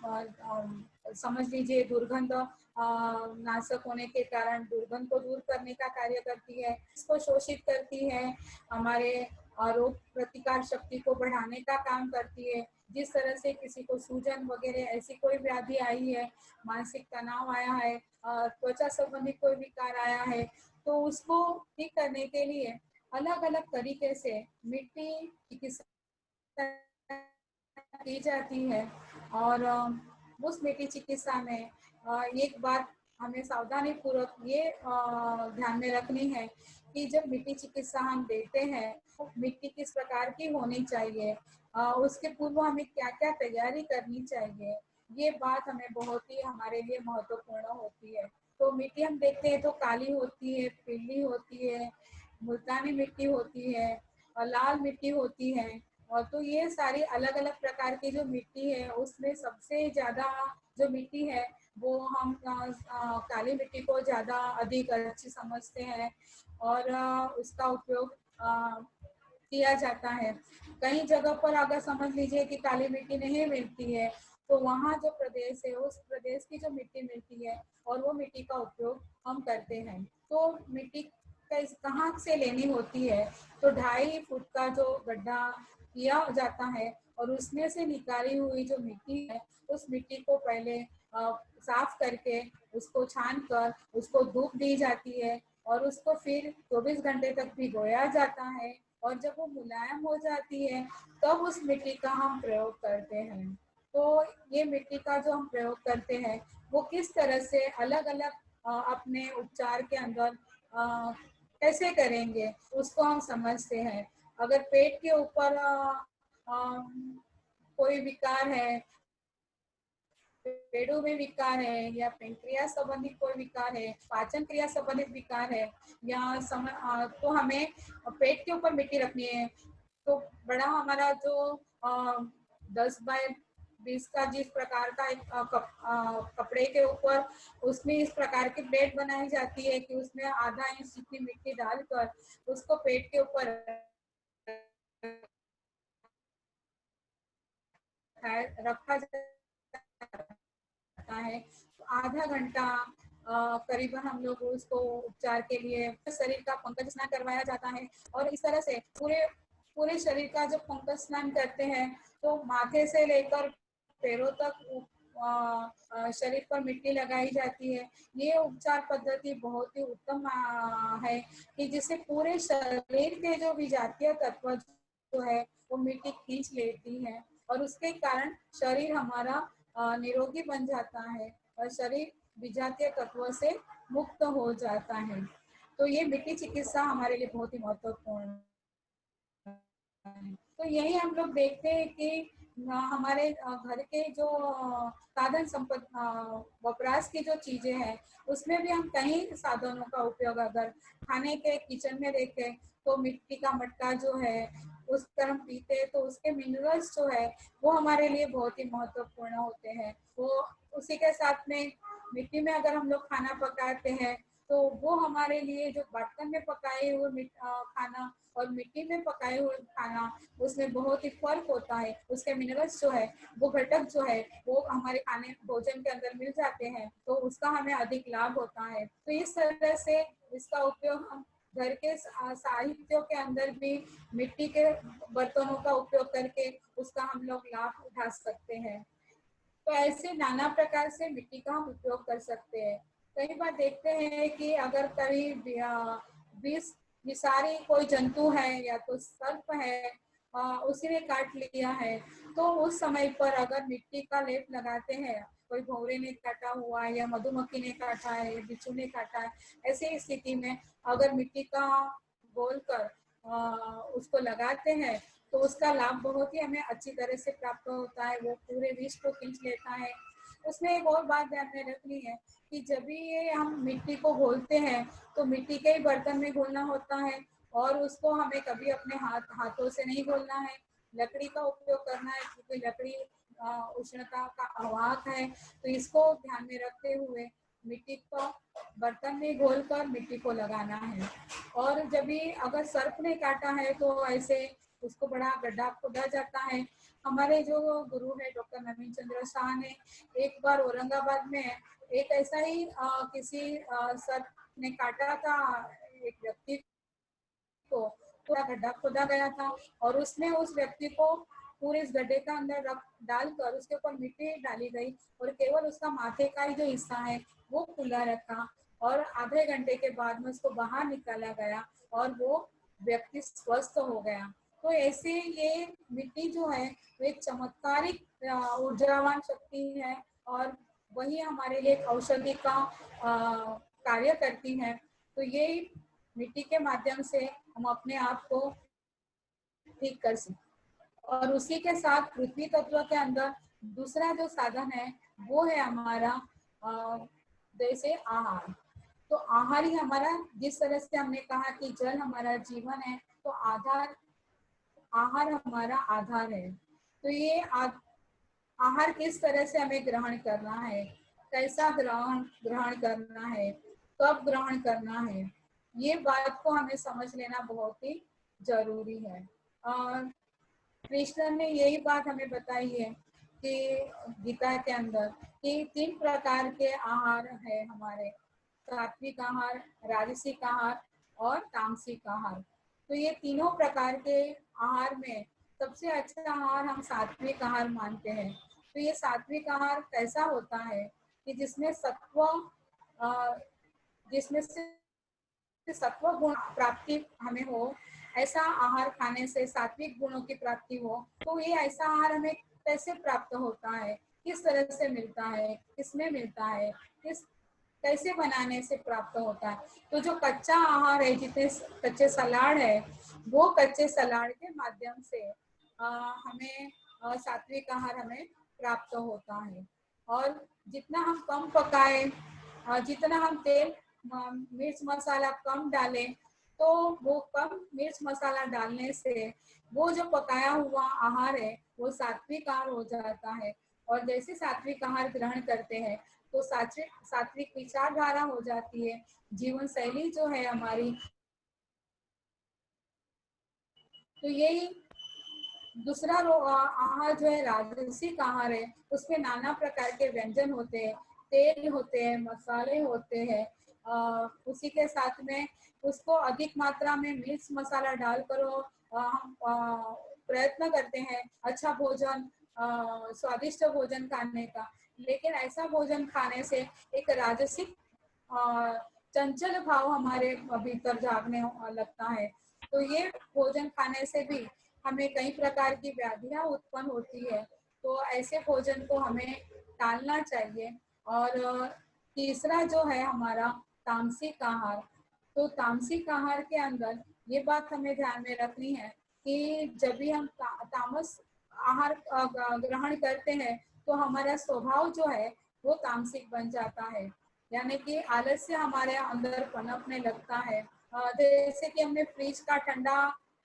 समझ लीजिए दुर्गंध नाशक होने के कारण दुर्गंध को दूर करने का कार्य करती है, इसको शोषित करती है, हमारे रोग प्रतिकार शक्ति को बढ़ाने का काम करती है। जिस तरह से किसी को सूजन वगैरह ऐसी कोई व्याधि आई है, मानसिक तनाव आया है, त्वचा संबंधी कोई विकार आया है, तो उसको ठीक करने के लिए अलग अलग तरीके से मिट्टी चिकित्सा की जाती है। और उस मिट्टी चिकित्सा में एक बात हमें सावधानी पूर्वक ये ध्यान में रखनी है कि जब मिट्टी चिकित्सा हम देते हैं तो मिट्टी किस प्रकार की होनी चाहिए, उसके पूर्व हमें क्या क्या तैयारी करनी चाहिए, ये बात हमें बहुत ही हमारे लिए महत्वपूर्ण होती है। तो मिट्टी हम देखते हैं तो काली होती है, पीली होती है, मुल्तानी मिट्टी होती है और लाल मिट्टी होती है। और तो ये सारी अलग अलग प्रकार की जो मिट्टी है उसमें सबसे ज्यादा जो मिट्टी है वो हम काली मिट्टी को ज्यादा अधिक अच्छी समझते हैं और उसका उपयोग किया जाता है। कई जगह पर अगर समझ लीजिए कि काली मिट्टी नहीं मिलती है, तो वहाँ जो प्रदेश है उस प्रदेश की जो मिट्टी मिलती है और वो मिट्टी का उपयोग हम करते हैं। तो मिट्टी कहाँ से लेनी होती है, तो 2.5 फुट का जो गड्ढा किया जाता है और उसमें से निकाली हुई जो मिट्टी है उस मिट्टी को पहले साफ करके उसको छान कर उसको धूप दी जाती है और उसको फिर 24 घंटे तक भिगोया जाता है और जब वो मुलायम हो जाती है तब उस मिट्टी का हम प्रयोग करते हैं। तो ये मिट्टी का जो हम प्रयोग करते हैं वो किस तरह से अलग अलग अपने उपचार के अंदर कैसे करेंगे उसको हम समझते हैं। अगर पेट के ऊपर कोई विकार है, पेड़ों में विकार है या पेनक्रियास संबंधित कोई विकार है, पाचन क्रिया संबंधित विकार है या तो हमें पेट के ऊपर मिट्टी रखनी है। तो बड़ा हमारा जो 10 बाय 20 का जिस प्रकार का एक कपड़े के ऊपर उसमें इस प्रकार की प्लेट बनाई जाती है कि उसमें आधा इंच जितनी मिट्टी डालकर उसको पेट के ऊपर रखा जाता है। तो आधा घंटा करीबन हम लोग उसको उपचार के लिए शरीर का पंकज स्नान करवाया जाता है और इस तरह से पूरे पूरे शरीर का जब पंकज स्नान करते हैं तो माथे से लेकर पैरों तक शरीर पर मिट्टी लगाई जाती है। ये उपचार पद्धति बहुत ही उत्तम है कि जिससे पूरे शरीर के जो विजातीय तत्व जो है वो मिट्टी खींच लेती है और उसके कारण शरीर हमारा निरोगी बन जाता है और शरीर विजातीय तत्वों से मुक्त हो जाता है। तो ये मिट्टी चिकित्सा हमारे लिए बहुत ही महत्वपूर्ण है। तो यही हम लोग देखते हैं कि हमारे घर के जो साधन संपत्ति वपराश की जो चीजें हैं उसमें भी हम कई साधनों का उपयोग अगर खाने के किचन में देखें तो मिट्टी का मटका जो है उसको हम पीते हैं तो उसके मिनरल्स जो है वो हमारे लिए बहुत ही महत्वपूर्ण होते हैं। वो उसी के साथ में मिट्टी में अगर हम लोग खाना पकाते हैं तो वो हमारे लिए जो बर्तन में पकाए हुए खाना और मिट्टी में पकाए हुए खाना उसमें बहुत ही फर्क होता है। उसके मिनरल्स जो है वो घटक जो है वो हमारे खाने भोजन के अंदर मिल जाते हैं तो उसका हमें अधिक लाभ होता है। तो इस तरह से इसका उपयोग हम घर के साहित्यों के अंदर भी मिट्टी के बर्तनों का उपयोग करके उसका हम लोग लाभ उठा सकते हैं। तो ऐसे नाना प्रकार से मिट्टी का हम उपयोग कर सकते हैं। कई बार देखते हैं कि अगर कभी विष विषारी कोई जंतु है या तो सर्प है उसी ने काट लिया है तो उस समय पर अगर मिट्टी का लेप लगाते हैं, कोई भौरे ने काटा हुआ है या मधुमक्खी ने काटा है या बिच्छू ने काटा है, ऐसी स्थिति में अगर मिट्टी का घोल कर उसको लगाते हैं तो उसका लाभ बहुत ही हमें अच्छी तरह से प्राप्त होता है। वो पूरे विष को खींच लेता है। उसमें एक और बात ध्यान में रखनी है कि जब भी ये हम मिट्टी को घोलते हैं तो मिट्टी के ही बर्तन में घोलना होता है और उसको हमें कभी अपने हाथों से नहीं घोलना है। लकड़ी का उपयोग करना है क्योंकि लकड़ी उष्णता का आवाहक है। तो इसको ध्यान में रखते हुए मिट्टी को बर्तन में घोल कर मिट्टी को लगाना है। और जब भी अगर सर्प ने काटा है तो ऐसे उसको बड़ा गड्ढा खोदा जाता है। हमारे जो गुरु है डॉक्टर नवीन चंद्र शाह ने एक बार औरंगाबाद में एक ऐसा ही किसी सर्प ने काटा था एक व्यक्ति को, पूरा गड्ढा खोदा गया था और उसमें उस व्यक्ति को पूरे इस गड्ढे का अंदर रख डालकर उसके ऊपर मिट्टी डाली गई और केवल उसका माथे का ही जो हिस्सा है वो खुला रखा और आधे घंटे के बाद में उसको बाहर निकाला गया और वो व्यक्ति स्वस्थ हो गया। तो ऐसे ये मिट्टी जो है वो एक चमत्कारिक ऊर्जावान शक्ति है और वही हमारे लिए औषधि का कार्य करती है। तो ये मिट्टी के माध्यम से हम अपने आप को ठीक कर सकते। और उसी के साथ पृथ्वी तत्व के अंदर दूसरा जो साधन है वो है हमारा जैसे आहार। तो आहार ही हमारा, जिस तरह से हमने कहा कि जल हमारा जीवन है तो आहार हमारा आधार है। तो ये आहार किस तरह से हमें ग्रहण करना है, कैसा ग्रहण करना है, कब ग्रहण करना है, ये बात को हमें समझ लेना बहुत ही जरूरी है। कृष्ण ने यही बात हमें बताई है कि गीता के अंदर कि 3 प्रकार के आहार है हमारे, सात्विक आहार, राजसिक आहार और तामसिक आहार। तो ये तीनों प्रकार के आहार में सबसे अच्छा आहार हम सात्विक आहार मानते हैं। तो ये सात्विक आहार कैसा होता है कि जिसमें सत्व जिसमें से सत्व गुण प्राप्ति हमें हो, ऐसा आहार खाने से सात्विक गुणों की प्राप्ति हो। तो ये ऐसा आहार हमें कैसे प्राप्त होता है, किस तरह से मिलता है, किसमें मिलता है, किस कैसे बनाने से प्राप्त होता है। तो जो कच्चा आहार है, जितने कच्चे सलाड है, वो कच्चे सलाड के माध्यम से हमें सात्विक आहार हमें प्राप्त होता है। और जितना हम कम पकाए, जितना हम तेल मिर्च मसाला कम डालें, तो वो कम मिर्च मसाला डालने से वो जो पकाया हुआ आहार है वो सात्विक आहार हो जाता है। और जैसे सात्विक आहार ग्रहण करते हैं तो सात्विक सात्विक विचारधारा हो जाती है, जीवन शैली जो है हमारी। तो यही दूसरा आहार जो है राजसिक आहार है, उसमें नाना प्रकार के व्यंजन होते हैं, तेल होते हैं, मसाले होते हैं, उसी के साथ में उसको अधिक मात्रा में मिर्च मसाला डालकर हम प्रयत्न करते हैं अच्छा भोजन, स्वादिष्ट भोजन खाने का। लेकिन ऐसा भोजन खाने से एक राजसिक चंचल भाव हमारे भीतर जागने लगता है। तो ये भोजन खाने से भी हमें कई प्रकार की व्याधियां उत्पन्न होती है। तो ऐसे भोजन को हमें टालना चाहिए। और तीसरा जो है हमारा तामसिक आहार। तो तामसिक आहार के अंदर ये बात हमें ध्यान में रखनी है कि जब भी हम तामस आहार ग्रहण करते हैं तो हमारा स्वभाव जो है वो तामसिक बन जाता है, यानी कि आलस्य हमारे अंदर पनपने लगता है। जैसे कि हमने फ्रिज का ठंडा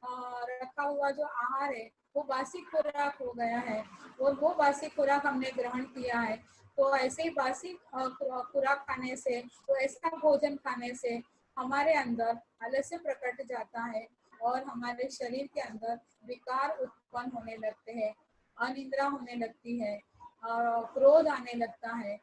रखा हुआ जो आहार है वो बासी खुराक हो गया है, और वो बासी खुराक हमने ग्रहण किया है। तो ऐसे ही बासी खुराक खाने से, तो ऐसा भोजन खाने से हमारे अंदर आलस्य प्रकट जाता है और हमारे शरीर के अंदर विकार उत्पन्न होने लगते हैं, अनिद्रा होने लगती है, क्रोध आने लगता है।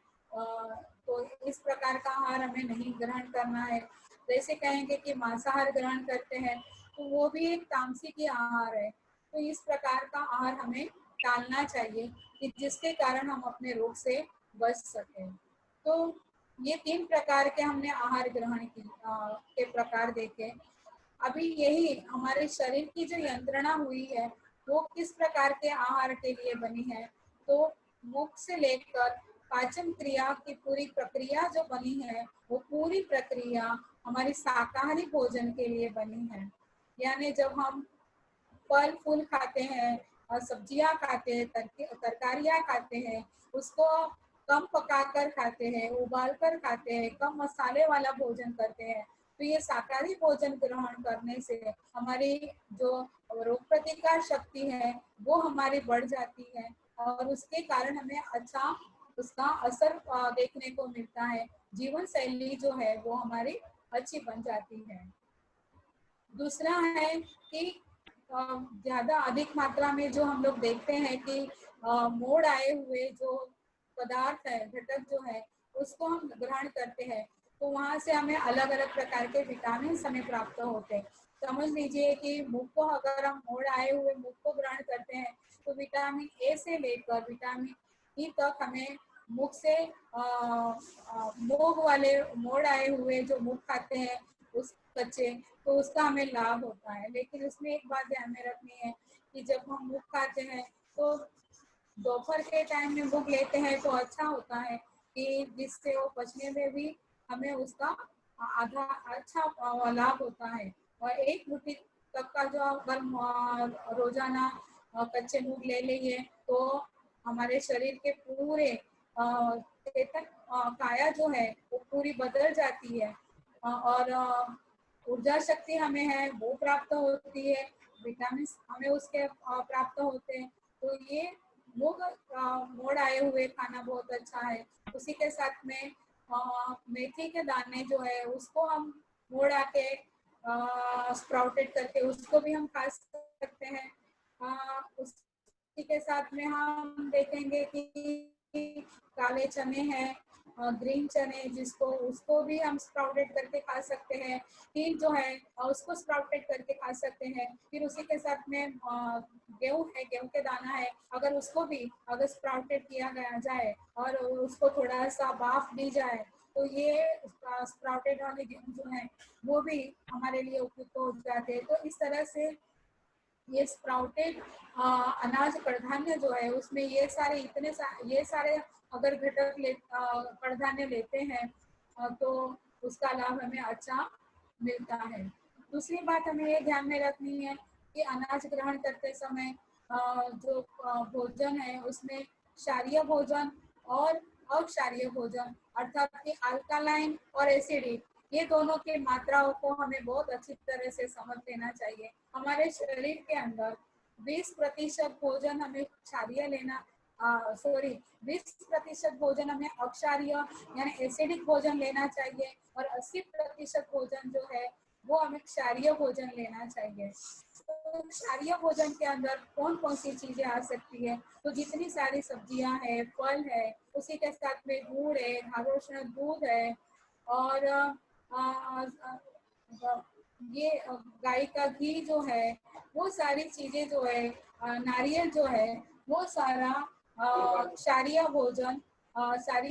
तो इस प्रकार का आहार हमें नहीं ग्रहण करना है। जैसे कहेंगे कि मांसाहार ग्रहण करते हैं तो वो भी एक तामसिक ही आहार है। तो इस प्रकार का आहार हमें टालना चाहिए कि जिसके कारण हम अपने रोग से बच सकें। तो ये 3 प्रकार के हमने आहार ग्रहण के प्रकार देखे। अभी यही हमारे शरीर की जो यंत्रणा हुई है वो किस प्रकार के आहार के लिए बनी है। तो मुख से लेकर पाचन क्रिया की पूरी प्रक्रिया जो बनी है वो पूरी प्रक्रिया हमारी शाकाहारी भोजन के लिए बनी है। यानी जब हम फल फूल खाते हैं और सब्जियां खाते हैं, तरकारियां खाते हैं, उसको कम पकाकर खाते हैं, उबाल कर खाते हैं, कम मसाले वाला भोजन करते हैं, तो ये शाकाहारी भोजन ग्रहण करने से हमारी जो रोग प्रतिकार शक्ति है वो हमारी बढ़ जाती है और उसके कारण हमें अच्छा उसका असर देखने को मिलता है। जीवन शैली जो है वो हमारी अच्छी बन जाती है। दूसरा है कि ज्यादा अधिक मात्रा में जो हम लोग देखते हैं कि मोड़ आए हुए जो पदार्थ है, घटक जो है, उसको हम ग्रहण करते हैं तो वहां से हमें अलग अलग प्रकार के विटामिन हमें प्राप्त होते हैं। समझ लीजिए कि मूंग को अगर हम मोड़ आए हुए मूंग को ग्रहण करते हैं तो विटामिन ए से लेकर विटामिन ई तक हमें मूंग से मूंग वाले मोड़ आए हुए जो मूंग खाते हैं उस कच्चे, तो उसका हमें लाभ होता है। लेकिन उसमें एक बात ध्यान में रखनी है कि जब हम मूंग खाते हैं तो दोपहर के टाइम में मूंग लेते हैं तो अच्छा होता है कि जिससे वो पचने में भी हमें उसका आधा अच्छा लाभ होता है। और एक मुट्ठी तक का जो अगर रोजाना कच्चे मूंग ले लेंगे तो हमारे शरीर के पूरे चेतन काया जो है वो पूरी बदल जाती है। और ऊर्जा शक्ति हमें है वो प्राप्त होती है, विटामिन हमें उसके प्राप्त होते हैं। तो ये मूंग मोड़ आए हुए खाना बहुत अच्छा है। उसी के साथ में मेथी के दाने जो है उसको हम मोड़ आके स्प्राउटेड करके उसको भी हम खा सकते सकते हैं। उसी के साथ में हम देखेंगे कि काले चने हैं, ग्रीन चने जिसको उसको भी हम स्प्राउटेड करके खा सकते हैं। तिल जो है उसको स्प्राउटेड करके खा सकते हैं। फिर उसी के साथ में गेहूं है, गेहूं के दाना है, अगर उसको भी अगर स्प्राउटेड किया गया जाए और उसको थोड़ा सा भाप दी जाए तो ये स्प्राउटेड वाले गेहूं जो है वो भी हमारे लिए उपयुक्त हो जाते हैं। तो इस तरह से ये स्प्राउटेड अनाज कडधान्य जो है उसमें ये सारे अगर घटक कडधान्य लेते हैं तो उसका लाभ हमें अच्छा मिलता है। दूसरी बात हमें ये ध्यान में रखनी है कि अनाज ग्रहण करते समय जो भोजन है उसमें क्षारीय भोजन और अक्षारीय भोजन अर्थात कि अल्कालाइन और एसिडिक ये दोनों की मात्राओं को हमें बहुत अच्छी तरह से समझ लेना चाहिए। हमारे शरीर के अंदर 20% भोजन हमें क्षारीय लेना 20% भोजन हमें अक्षारीय यानी एसिडिक भोजन लेना चाहिए और 80% भोजन जो है वो हमें क्षारीय भोजन लेना चाहिए। तो क्षारीय भोजन के अंदर कौन कौन सी चीजें आ सकती है, तो जितनी सारी सब्जियां हैं, फल है, उसी के साथ में गुड़ है, धारोष्ण दूध है और ये गाय का घी जो है वो सारी चीजें जो है नारियल जो है वो सारा क्षारीय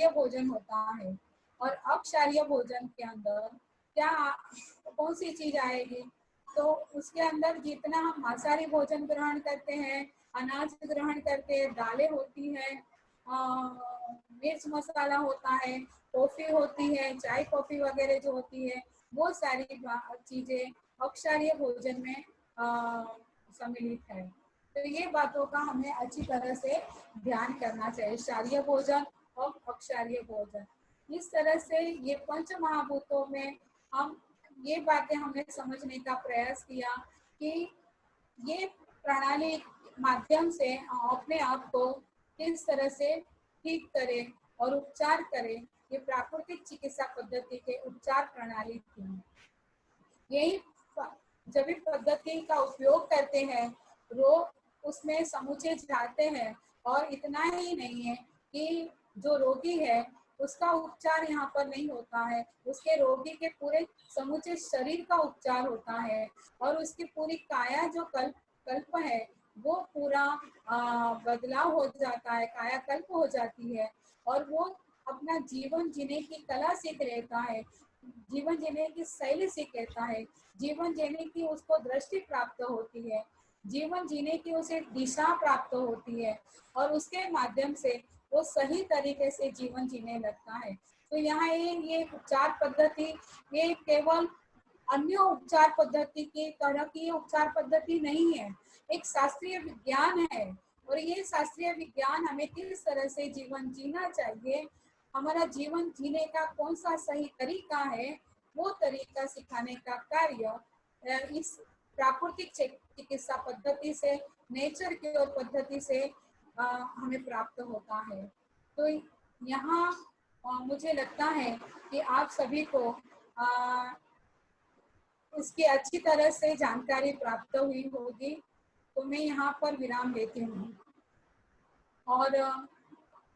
भोजन होता है। और अक्षारीय भोजन के अंदर क्या कौन सी चीज आएगी, तो उसके अंदर जितना हम मांसाहारी भोजन ग्रहण करते हैं, अनाज ग्रहण करते हैं, दालें होती हैं, मिर्च मसाला होता है, कॉफी होती है, चाय कॉफी वगैरह जो होती है वो सारी चीजें अक्षारीय भोजन में सम्मिलित है। तो ये बातों का हमें अच्छी तरह से ध्यान करना चाहिए, क्षारीय भोजन और अक्षारीय भोजन। इस तरह से ये पंच महाभूतों में हम ये बातें हमने समझने का प्रयास किया कि ये प्रणाली माध्यम से अपने आप को किस तरह से ठीक करें और उपचार करें। ये प्राकृतिक चिकित्सा पद्धति के उपचार प्रणाली थी। यही जब भी पद्धति का उपयोग करते हैं रोग उसमें समूचे जाते हैं। और इतना ही नहीं है कि जो रोगी है उसका उपचार यहाँ पर नहीं होता है, उसके रोगी के पूरे समूचे शरीर का उपचार होता है और उसकी पूरी काया जो कल्प है वो पूरा बदलाव हो जाता है, कायाकल्प हो जाती है और वो अपना जीवन जीने की कला सीख लेता है, जीवन जीने की शैली सीख लेता है, जीवन जीने की उसको दृष्टि प्राप्त होती है, जीवन जीने की उसे दिशा प्राप्त होती है और उसके माध्यम से वो सही तरीके से जीवन जीने लगता है। तो यहाँ ये उपचार पद्धति ये केवल अन्य उपचार पद्धति की तरह की उपचार पद्धति नहीं है, एक शास्त्रीय विज्ञान है और ये शास्त्रीय विज्ञान हमें किस तरह से जीवन जीना चाहिए, हमारा जीवन जीने का कौन सा सही तरीका है वो तरीका सिखाने का कार्य इस प्राकृतिक चिकित्सा पद्धति से, नेचर केयर पद्धति से हमें प्राप्त होता है। तो यहाँ मुझे लगता है कि आप सभी को इसकी अच्छी तरह से जानकारी प्राप्त हुई होगी। तो मैं यहाँ पर विराम देती हूँ और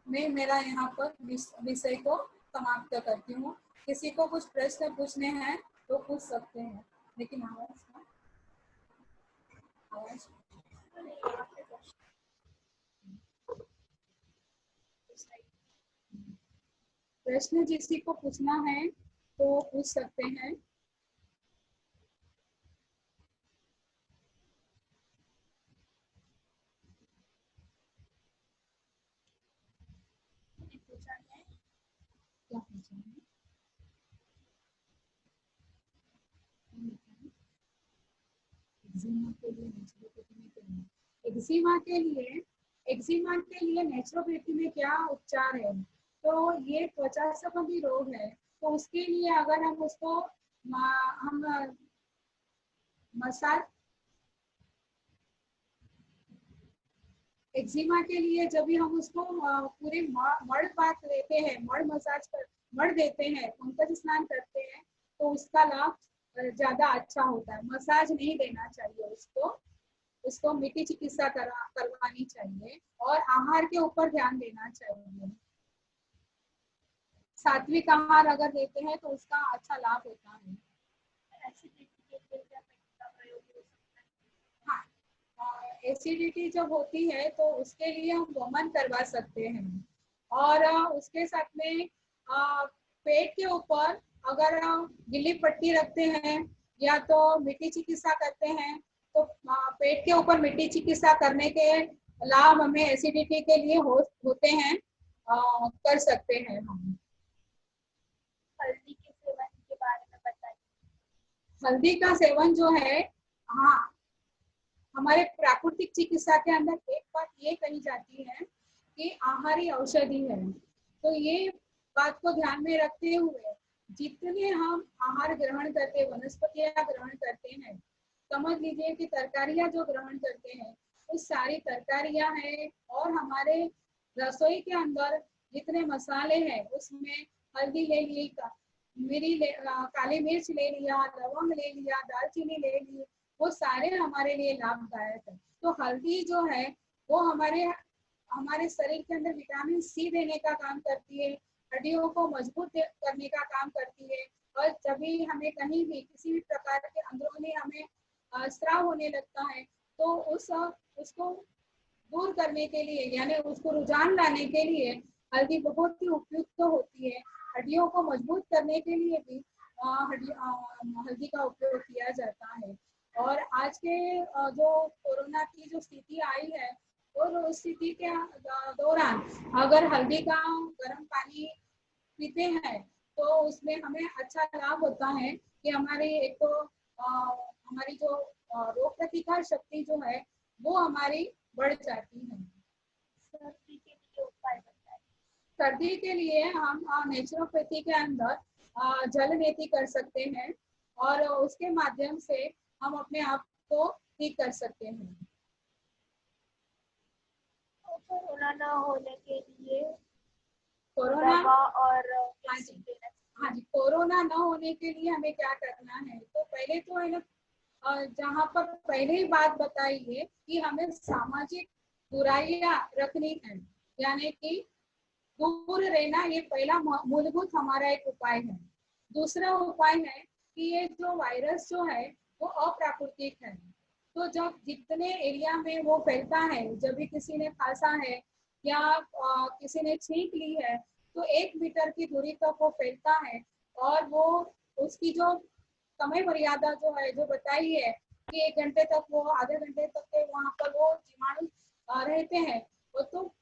मैं मेरा यहाँ पर विषय को समाप्त करती हूँ। किसी को कुछ प्रश्न पूछने हैं तो पूछ सकते हैं, लेकिन प्रश्न किसी को पूछना है तो पूछ सकते हैं। क्या पूछा है? एक्जिमा के लिए नेचुरोपैथी में क्या उपचार है, तो ये त्वचा संबंधी रोग है तो उसके लिए अगर हम उसको हम मसाज एक्जिमा के लिए जब भी हम उसको पूरे मड़ बात लेते हैं, मड़ देते हैं, पंकज स्नान करते हैं तो उसका लाभ ज्यादा अच्छा होता है। मसाज नहीं देना चाहिए उसको, उसको मिट्टी चिकित्सा करवानी चाहिए और आहार के ऊपर ध्यान देना चाहिए। सात्विक आहार अगर देते हैं तो उसका अच्छा लाभ होता है। हाँ, एसिडिटी जब होती है तो उसके लिए हम वमन करवा सकते हैं और उसके साथ में पेट के ऊपर अगर गिल्ली पट्टी रखते हैं या तो मिट्टी चिकित्सा करते हैं तो पेट के ऊपर मिट्टी चिकित्सा करने के लाभ हमें एसिडिटी के लिए होते हैं, कर सकते हैं हम। हल्दी के सेवन के बारे में बताइए। हल्दी का सेवन जो है, हाँ, हमारे प्राकृतिक चिकित्सा के अंदर एक बात ये कही जाती है कि आहारी औषधि है, तो ये बात को ध्यान में रखते हुए जितने हम आहार ग्रहण करते हैं, वनस्पतियां ग्रहण करते हैं, समझ लीजिए कि तरकारियां जो ग्रहण करते हैं उस सारी तरकारियां हैं और हमारे रसोई के अंदर जितने मसाले हैं उसमें हल्दी ले ली, काली मिर्च ले लिया, लवंग ले लिया, दालचीनी ले ली, वो सारे हमारे लिए लाभदायक है। तो हल्दी जो है वो हमारे शरीर के अंदर विटामिन सी देने का काम करती है, हड्डियों को मजबूत करने का काम करती है और जब भी हमें कहीं भी किसी भी प्रकार के अंदरूनी हमें स्राव होने लगता है तो उसको दूर करने के लिए यानी उसको रुझान लाने के लिए हल्दी बहुत ही उपयुक्त होती है। हड्डियों को मजबूत करने के लिए भी हल्दी का उपयोग किया जाता है। और आज के जो कोरोना की जो स्थिति आई है और उस स्थिति के दौरान अगर हल्दी का गर्म पानी पीते हैं तो उसमें हमें अच्छा लाभ होता है कि हमारी एक तो हमारी जो रोग प्रतिकार शक्ति जो है वो हमारी बढ़ जाती है। सर्दी के लिए उपाय बताइए। सर्दी के लिए हम नेचुरोपैथी के अंदर जल नेति कर सकते हैं और उसके माध्यम से हम अपने आप को ठीक कर सकते हैं। कोरोना न होने के लिए कोरोना दवा और हाँ जी, कोरोना न होने के लिए हमें क्या करना है, तो पहले तो है ना, जहाँ पर पहले ही बात बताई है कि हमें सामाजिक बुराइयां रखनी है, यानी कि दूर रहना, ये पहला मूलभूत हमारा एक उपाय है। दूसरा उपाय है कि ये जो वायरस जो है वो अप्राकृतिक है, तो जब जितने एरिया में वो फैलता है, जब भी किसी ने खांसा है या किसी ने छींक ली है तो 1 मीटर की दूरी तक वो फैलता है और वो उसकी जो समय मर्यादा जो है जो बताई है कि 1 घंटे तक वो आधे घंटे तक के वहां पर वो जीवाणु रहते हैं, वो तो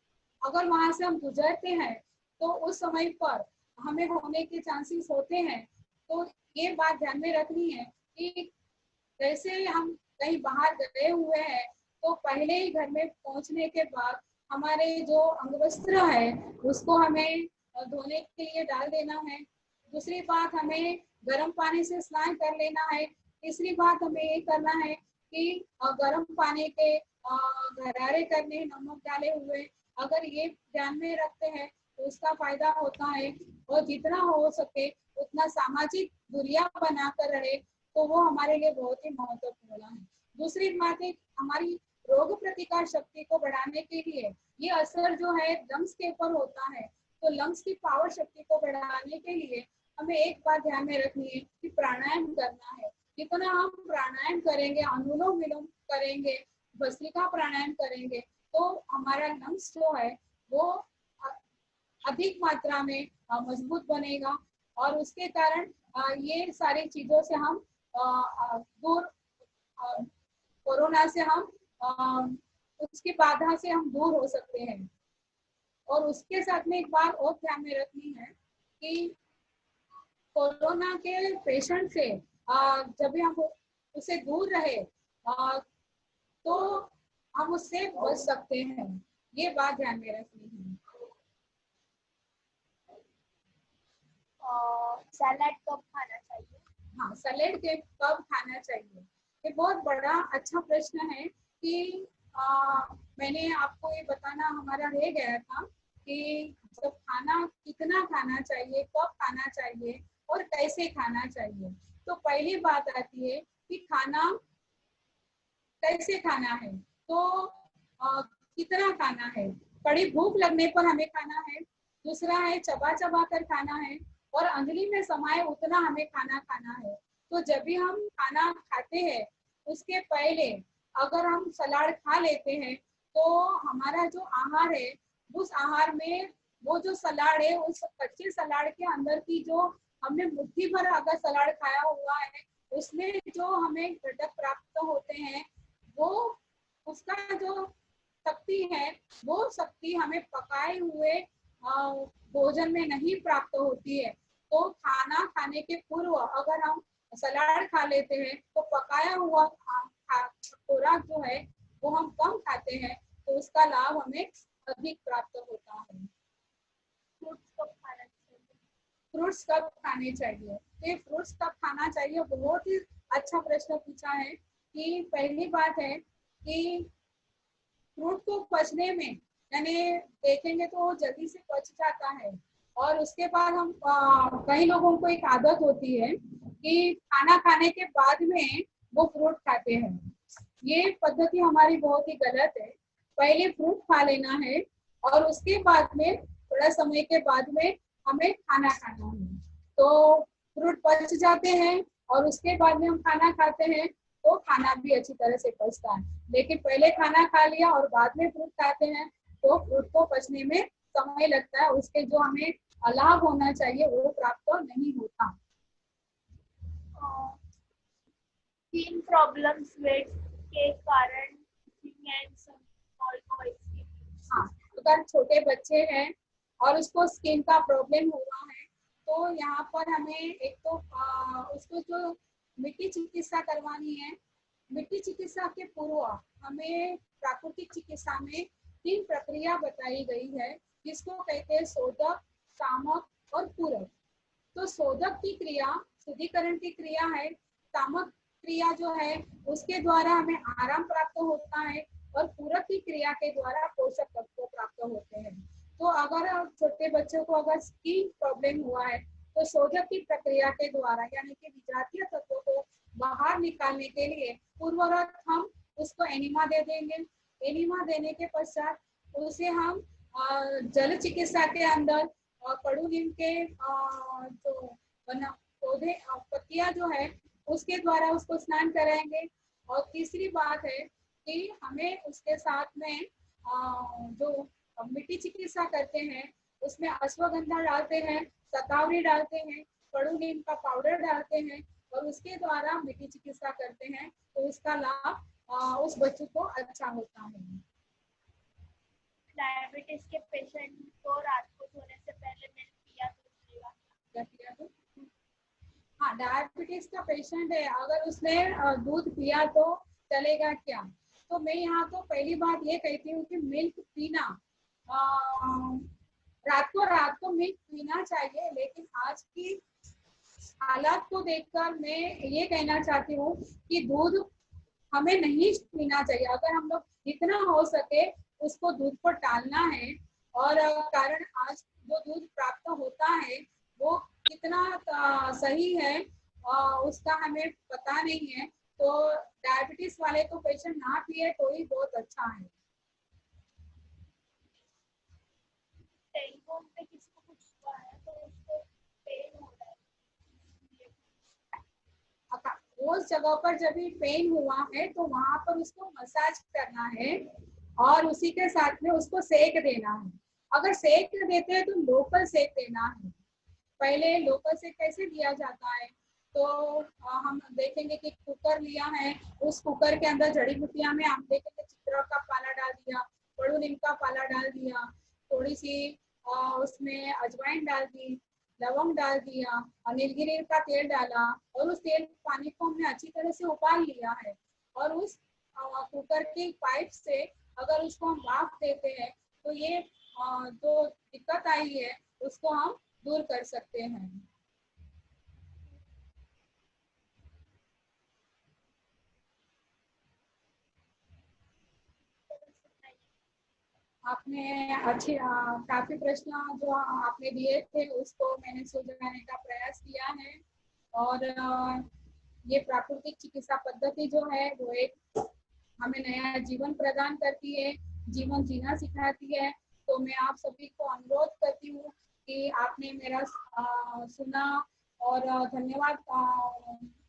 अगर वहां से हम गुजरते हैं तो उस समय पर हमें होने के चांसेस होते हैं। तो ये बात ध्यान में रखनी है कि जैसे हम कहीं बाहर गए हुए हैं तो पहले ही घर में पहुंचने के बाद हमारे जो अंगवस्त्र है उसको हमें धोने के लिए डाल देना है। दूसरी बात, हमें गर्म पानी से स्नान कर लेना है। तीसरी बात हमें ये करना है कि गर्म पानी के गरारे करने, नमक डाले हुए, अगर ये ध्यान में रखते हैं तो उसका फायदा होता है। और जितना हो सके उतना सामाजिक दूरियां बनाकर रहे तो वो हमारे लिए बहुत ही महत्वपूर्ण है। दूसरी बात है, हमारी रोग प्रतिकार शक्ति को बढ़ाने के लिए ये असर जो है लंग्स के ऊपर होता है, तो लंग्स की पावर शक्ति को बढ़ाने के लिए हमें एक बात ध्यान में रखनी है कि प्राणायाम करना है। जितना हम प्राणायाम करेंगे, अनुलोम विलोम करेंगे, भस्त्रिका प्राणायाम करेंगे तो हमारा लंग्स जो है वो अधिक मात्रा में मजबूत बनेगा और उसके कारण ये सारी चीजों से हम दूर, कोरोना से हम उसकी बाधा से हम दूर हो सकते हैं। और उसके साथ में एक बात और ध्यान में रखनी है कि कोरोना के पेशेंट से जब भी हम उससे दूर रहे तो हम उससे बच सकते हैं, ये बात ध्यान में रखनी है। सैलेड कब खाना चाहिए? हाँ, सैलेड के कब खाना चाहिए, ये बहुत बड़ा अच्छा प्रश्न है कि मैंने आपको ये बताना हमारा रह गया था कि जब खाना कितना खाना चाहिए, कब खाना चाहिए और कैसे खाना चाहिए। तो पहली बात आती है कि खाना कैसे खाना है, तो कितना खाना है, कड़ी भूख लगने पर हमें खाना है। दूसरा है चबा चबा कर खाना है, और अंजलि में समाये उतना हमें खाना खाना है। तो जब भी हम खाना खाते हैं उसके पहले अगर हम सलाद खा लेते हैं तो हमारा जो आहार है उस आहार में वो जो सलाद है उस कच्चे सलाद के अंदर की जो हमने मुट्ठी भर अगर सलाद खाया हुआ है उसमें जो हमें घटक प्राप्त होते हैं वो उसका जो शक्ति है वो शक्ति हमें पकाए हुए भोजन में नहीं प्राप्त होती है। तो खाना खाने के पूर्व अगर हम सलाद खा लेते हैं तो पकाया हुआ खुराक जो है वो हम कम खाते हैं, तो उसका लाभ हमें अधिक प्राप्त होता है। फ्रूट्स कब खाने चाहिए? ये फ्रूट्स कब खाना चाहिए, बहुत ही अच्छा प्रश्न पूछा है। कि पहली बात है कि फ्रूट को पचने में यानी देखेंगे तो वो जल्दी से पच जाता है, और उसके बाद हम कई लोगों को एक आदत होती है कि खाना खाने के बाद में वो फ्रूट खाते हैं। ये पद्धति हमारी बहुत ही गलत है। पहले फ्रूट खा लेना है और उसके बाद में थोड़ा समय के बाद में हमें खाना खाना है। तो फ्रूट पच जाते हैं और उसके बाद में हम खाना खाते हैं तो खाना भी अच्छी तरह से पचता है। लेकिन पहले खाना खा लिया और बाद में फ्रूट खाते हैं तो फ्रूट को पचने में समय लगता है, उसके जो हमें लाभ होना चाहिए वो प्राप्त नहीं होता। स्किन प्रॉब्लम्स वेट के कारण हाँ, अगर छोटे बच्चे हैं और उसको स्किन का प्रॉब्लम हुआ है तो यहाँ पर हमें एक तो उसको जो मिट्टी चिकित्सा करवानी है। मिट्टी चिकित्सा के पूर्व हमें प्राकृतिक चिकित्सा में 3 प्रक्रिया बताई गई है जिसको कहते हैं शोधक, शामक और पूरक। तो शोधक की क्रिया शुद्धिकरण की क्रिया है, शामक क्रिया जो है उसके द्वारा हमें आराम प्राप्त होता है, और पूरक की क्रिया के द्वारा पोषक तत्व प्राप्त होते हैं। तो अगर छोटे बच्चों को अगर स्किन प्रॉब्लम हुआ है तो शोधक की प्रक्रिया के द्वारा यानी कि विजातीय तत्वों को बाहर निकालने के लिए पूर्ववत हम उसको एनिमा दे देंगे। एनिमा देने के पश्चात उसे हम जल चिकित्सा के अंदर कड़ू नीम के जो पौधे पत्तियां जो है उसके द्वारा उसको स्नान कराएंगे। और तीसरी बात है कि हमें उसके साथ में जो मिट्टी चिकित्सा करते हैं उसमें अश्वगंधा डालते हैं, शतावरी डालते हैं, कड़ू नीम का पाउडर डालते हैं और उसके द्वारा मिट्टी चिकित्सा करते हैं तो उसका लाभ उस बच्चे को अच्छा होता है। डायबिटीज के पेशेंट को रात को सोने से पहले मिल्क पिया तो चलेगा? क्या पिया तो? हाँ, डायबिटीज का पेशेंट है अगर उसने दूध पिया तो चलेगा क्या? तो मैं यहाँ तो पहली बात ये कहती हूँ कि मिल्क पीना रात को मिल्क पीना चाहिए, लेकिन आज की हालात को देखकर मैं ये कहना चाहती हूँ कि दूध हमें नहीं पीना चाहिए। अगर हम लोग जितना हो सके उसको दूध को टालना है, और कारण आज जो दूध प्राप्त होता है वो कितना सही है उसका हमें पता नहीं है। तो डायबिटीज वाले तो पेशेंट ना पिए तो ही बहुत अच्छा है। टेलीफोन पे किसको कुछ हुआ है तो उसको पेन हो रहा है, उस जगह पर जब भी पेन हुआ है तो वहां पर उसको मसाज करना है और उसी के साथ में उसको सेक देना है। अगर सेक देते हैं तो लोकल सेक देना है। पहले लोकल सेक कैसे दिया जाता है तो हम देखेंगे कि कुकर लिया है, उस कुकर के अंदर जड़ी बूटियां में हम देखेंगे चित्र का पाला डाल दिया, कड़ू नीम का पाला डाल दिया, थोड़ी सी उसमें अजवाइन डाल दी, लवंग डाल दिया और नीलगिरी का तेल डाला और उस तेल पानी को हमने अच्छी तरह से उबाल लिया है। और उस कुकर की पाइप से अगर उसको हम भाप देते हैं तो ये जो दिक्कत आई है उसको हम दूर कर सकते हैं। आपने अच्छी काफी प्रश्न जो आपने दिए थे उसको मैंने सुलझाने का प्रयास किया है। और ये प्राकृतिक चिकित्सा पद्धति जो है वो एक हमें नया जीवन प्रदान करती है, जीवन जीना सिखाती है। तो मैं आप सभी को अनुरोध करती हूँ कि आपने मेरा सुना, और धन्यवाद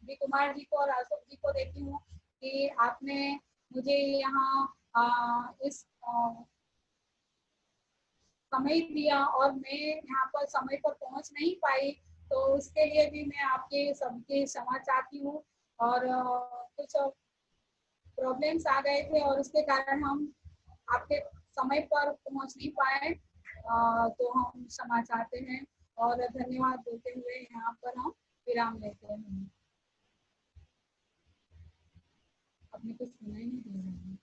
वी कुमार जी को और अशोक जी को देती हूँ कि आपने मुझे यहाँ इस समय दिया, और मैं यहाँ पर समय पर पहुँच नहीं पाई, तो उसके लिए भी मैं आपके सबके क्षमा चाहती हूँ। और कुछ प्रॉब्लम्स आ गए थे और उसके कारण हम आपके समय पर पहुँच नहीं पाए, तो हम क्षमा चाहते हैं और धन्यवाद देते हुए यहाँ पर हम विराम लेते हैं। अपने कुछ सुनाई नहीं दे रहा है।